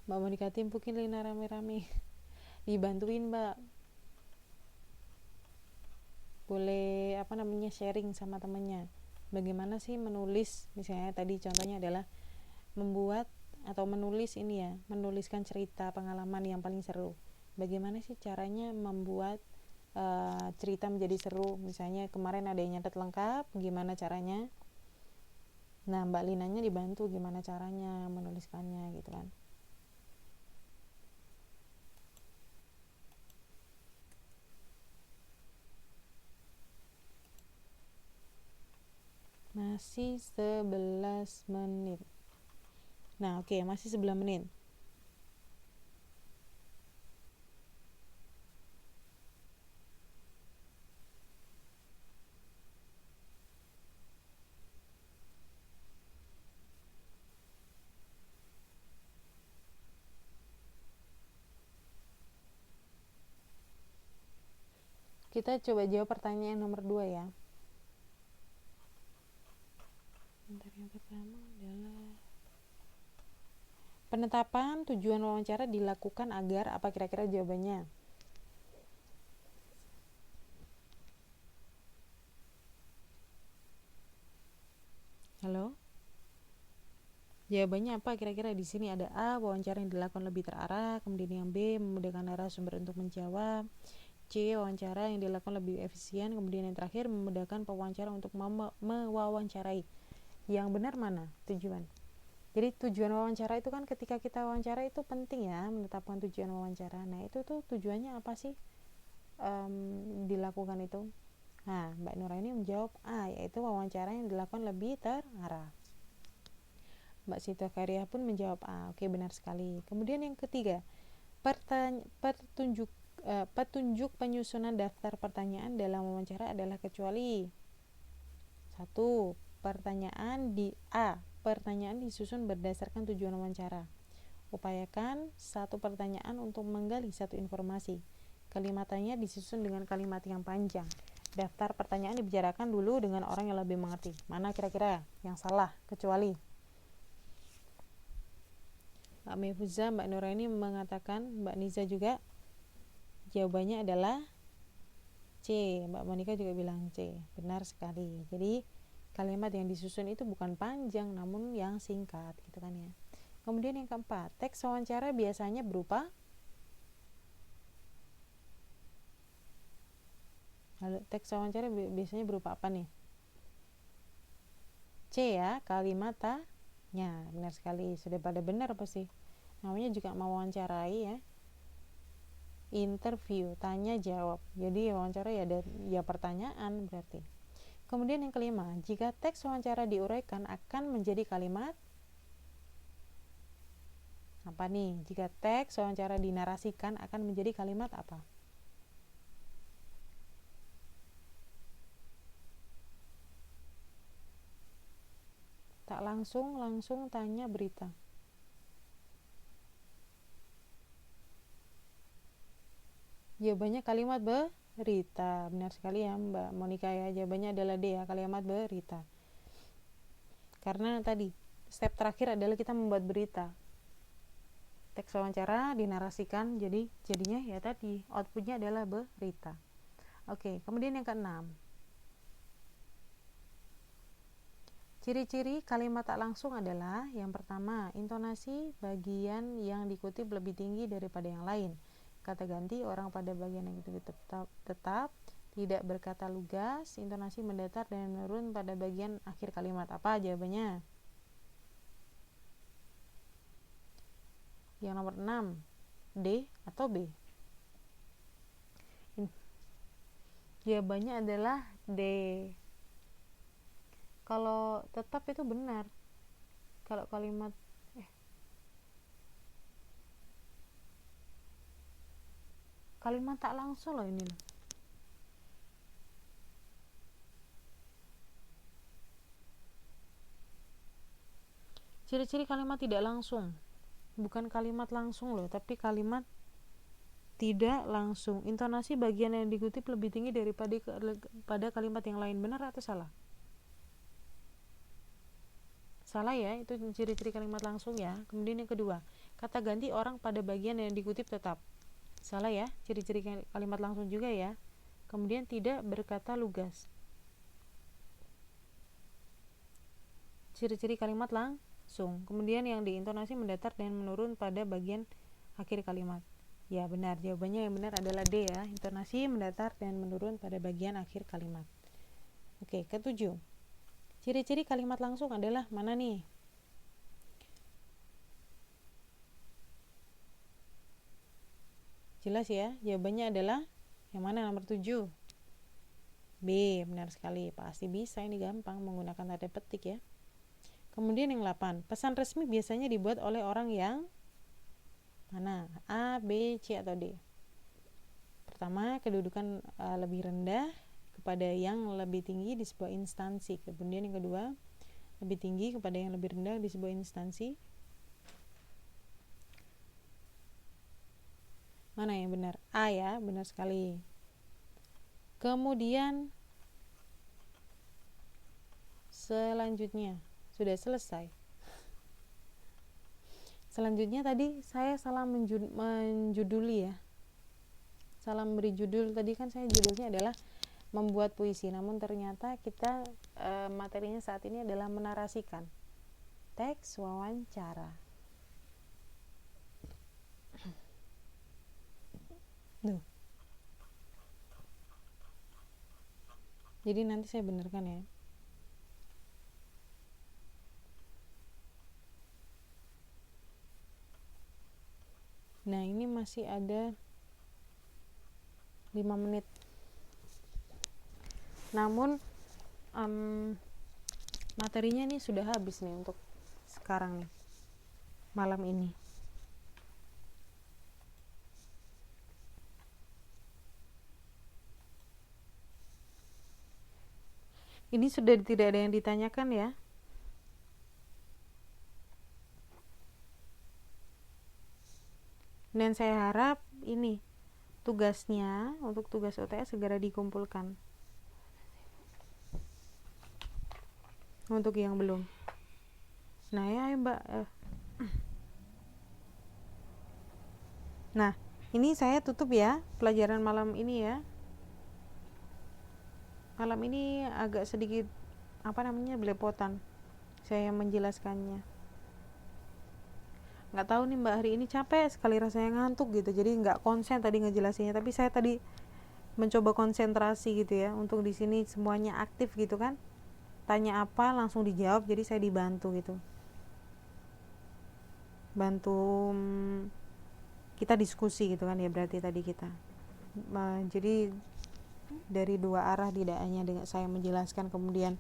Mbak Monika timpukin Lina rame-rame. Dibantuin Mbak. Boleh sharing sama temennya. Bagaimana sih menulis, misalnya tadi contohnya adalah membuat atau menulis menuliskan cerita pengalaman yang paling seru. Bagaimana sih caranya membuat cerita menjadi seru? Misalnya kemarin ada yang nyatet lengkap, gimana caranya? Nah, Mbak Linanya dibantu gimana caranya menuliskannya gitu kan. Masih 11 menit. Nah, oke, masih 11 menit. Kita coba jawab pertanyaan nomor 2 ya. Yang pertama adalah penetapan tujuan wawancara dilakukan agar apa kira-kira jawabannya? Halo? Jawabannya apa kira-kira? Di sini ada A, wawancara yang dilakukan lebih terarah, kemudian yang B, memudahkan narasumber untuk menjawab, C, wawancara yang dilakukan lebih efisien, kemudian yang terakhir memudahkan pewawancara untuk mewawancarai. Yang benar mana tujuan? Jadi tujuan wawancara itu kan ketika kita wawancara itu penting ya, menetapkan tujuan wawancara. Nah itu tuh tujuannya apa sih dilakukan itu? Nah, Mbak Nuraini menjawab A, yaitu wawancara yang dilakukan lebih terarah. Mbak Sita Karya pun menjawab A. Oke, benar sekali. Kemudian yang ketiga, petunjuk penyusunan daftar pertanyaan dalam wawancara adalah kecuali 1. Pertanyaan disusun berdasarkan tujuan wawancara. Upayakan satu pertanyaan untuk menggali satu informasi. Kalimatnya disusun dengan kalimat yang panjang. Daftar pertanyaan dibicarakan dulu dengan orang yang lebih mengerti. Mana kira-kira yang salah? Kecuali Mbak Mefuza, Mbak Nuraini mengatakan, Mbak Niza juga jawabannya adalah C. Mbak Monika juga bilang C. Benar sekali. Jadi kalimat yang disusun itu bukan panjang namun yang singkat gitu kan ya. Kemudian yang keempat, teks wawancara biasanya berupa teks wawancara biasanya berupa apa nih? C ya, kalimat tanya. Benar sekali. Sudah pada benar apa sih? Namanya juga mewawancarai ya. Interview, tanya jawab. Jadi wawancara ya ada ya pertanyaan berarti. Kemudian yang kelima, jika teks wawancara diuraikan akan menjadi kalimat apa nih? Jika teks wawancara dinarasikan akan menjadi kalimat apa? Tak langsung, langsung, tanya, berita. Jawabannya kalimat berita. Benar sekali ya Mbak Monika ya. Jawabannya adalah D ya, kalimat berita. Karena tadi step terakhir adalah kita membuat berita. Teks wawancara dinarasikan, jadinya ya tadi outputnya adalah berita. Oke, kemudian yang keenam, ciri-ciri kalimat tak langsung adalah yang pertama, intonasi bagian yang dikutip lebih tinggi daripada yang lain. Kata ganti orang pada bagian yang dikutip tetap tidak berkata lugas, intonasi mendatar dan menurun pada bagian akhir kalimat. Apa jawabannya? Yang nomor 6, D atau B? Jawabannya adalah D. Kalau tetap itu benar. Kalau kalimat tak langsung loh ini loh. Ciri-ciri kalimat tidak langsung, bukan kalimat langsung loh, tapi kalimat tidak langsung. Intonasi bagian yang dikutip lebih tinggi daripada pada kalimat yang lain. Benar atau salah? Salah ya, itu ciri-ciri kalimat langsung ya. Kemudian yang kedua, kata ganti orang pada bagian yang dikutip tetap. Salah ya, ciri-ciri kalimat langsung juga ya. Kemudian tidak berkata lugas. Ciri-ciri kalimat langsung. Kemudian yang diintonasi mendatar dan menurun pada bagian akhir kalimat. Ya benar, jawabannya yang benar adalah D ya. Intonasi mendatar dan menurun pada bagian akhir kalimat. Oke, ketujuh. Ciri-ciri kalimat langsung adalah mana nih? Jelas ya, jawabannya adalah yang mana, nomor 7? B, benar sekali. Pasti bisa, ini gampang menggunakan tanda petik ya. Kemudian yang 8, pesan resmi biasanya dibuat oleh orang yang mana? A, B, C, atau D? Pertama, kedudukan lebih rendah kepada yang lebih tinggi di sebuah instansi. Kemudian yang kedua, lebih tinggi kepada yang lebih rendah di sebuah instansi. Mana yang benar? A ya, benar sekali. Kemudian selanjutnya, sudah selesai. Selanjutnya tadi saya salah menjuduli ya. Salah memberi judul, tadi kan saya judulnya adalah membuat puisi, namun ternyata kita materinya saat ini adalah menarasikan teks wawancara. Duh. Jadi nanti saya benarkan ya. Nah, ini masih ada 5 menit. Namun materinya nih sudah habis nih untuk sekarang nih, malam ini. Ini sudah tidak ada yang ditanyakan ya. Dan saya harap ini tugasnya untuk tugas UTS segera dikumpulkan. Untuk yang belum. Nah ya Mbak. Nah, ini saya tutup ya pelajaran malam ini ya. Malam ini agak sedikit belepotan saya menjelaskannya. Nggak tahu nih Mbak, hari ini capek sekali, rasanya ngantuk gitu, jadi nggak konsen tadi ngejelasinnya. Tapi saya tadi mencoba konsentrasi gitu ya, untuk di sini semuanya aktif gitu kan, tanya apa langsung dijawab, jadi saya dibantu gitu, bantu kita diskusi gitu kan ya, berarti tadi kita jadi dari dua arah, tidak hanya dengan saya menjelaskan kemudian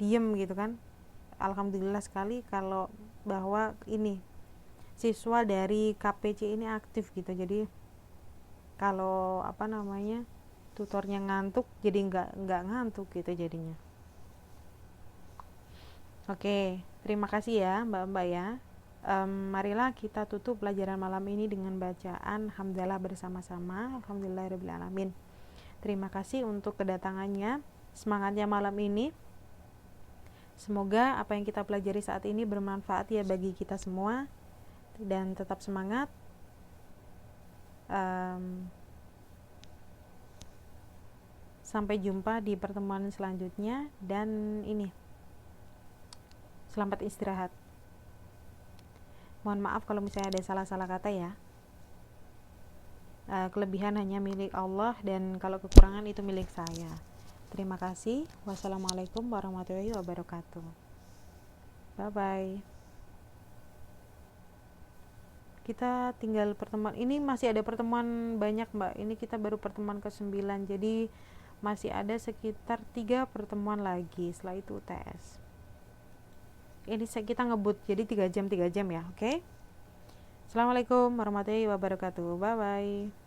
diem gitu kan. Alhamdulillah sekali kalau bahwa ini siswa dari KPC ini aktif gitu, jadi kalau tutornya ngantuk jadi nggak ngantuk gitu jadinya. Oke, terima kasih ya mbak-mbak ya. Marilah kita tutup pelajaran malam ini dengan bacaan hamdalah bersama-sama. Alhamdulillahirabbil alamin. Terima kasih untuk kedatangannya, semangatnya malam ini. Semoga apa yang kita pelajari saat ini bermanfaat ya bagi kita semua, dan tetap semangat. Sampai jumpa di pertemuan selanjutnya, dan ini selamat istirahat. Mohon maaf kalau misalnya ada salah-salah kata ya. Kelebihan hanya milik Allah, dan kalau kekurangan itu milik saya. Terima kasih. Wassalamualaikum warahmatullahi wabarakatuh. Bye bye. Kita tinggal pertemuan ini, masih ada pertemuan banyak mbak, ini kita baru pertemuan ke-9, jadi masih ada sekitar 3 pertemuan lagi, setelah itu UTS. Ini kita ngebut jadi 3 jam ya, oke? Assalamualaikum warahmatullahi wabarakatuh. Bye bye.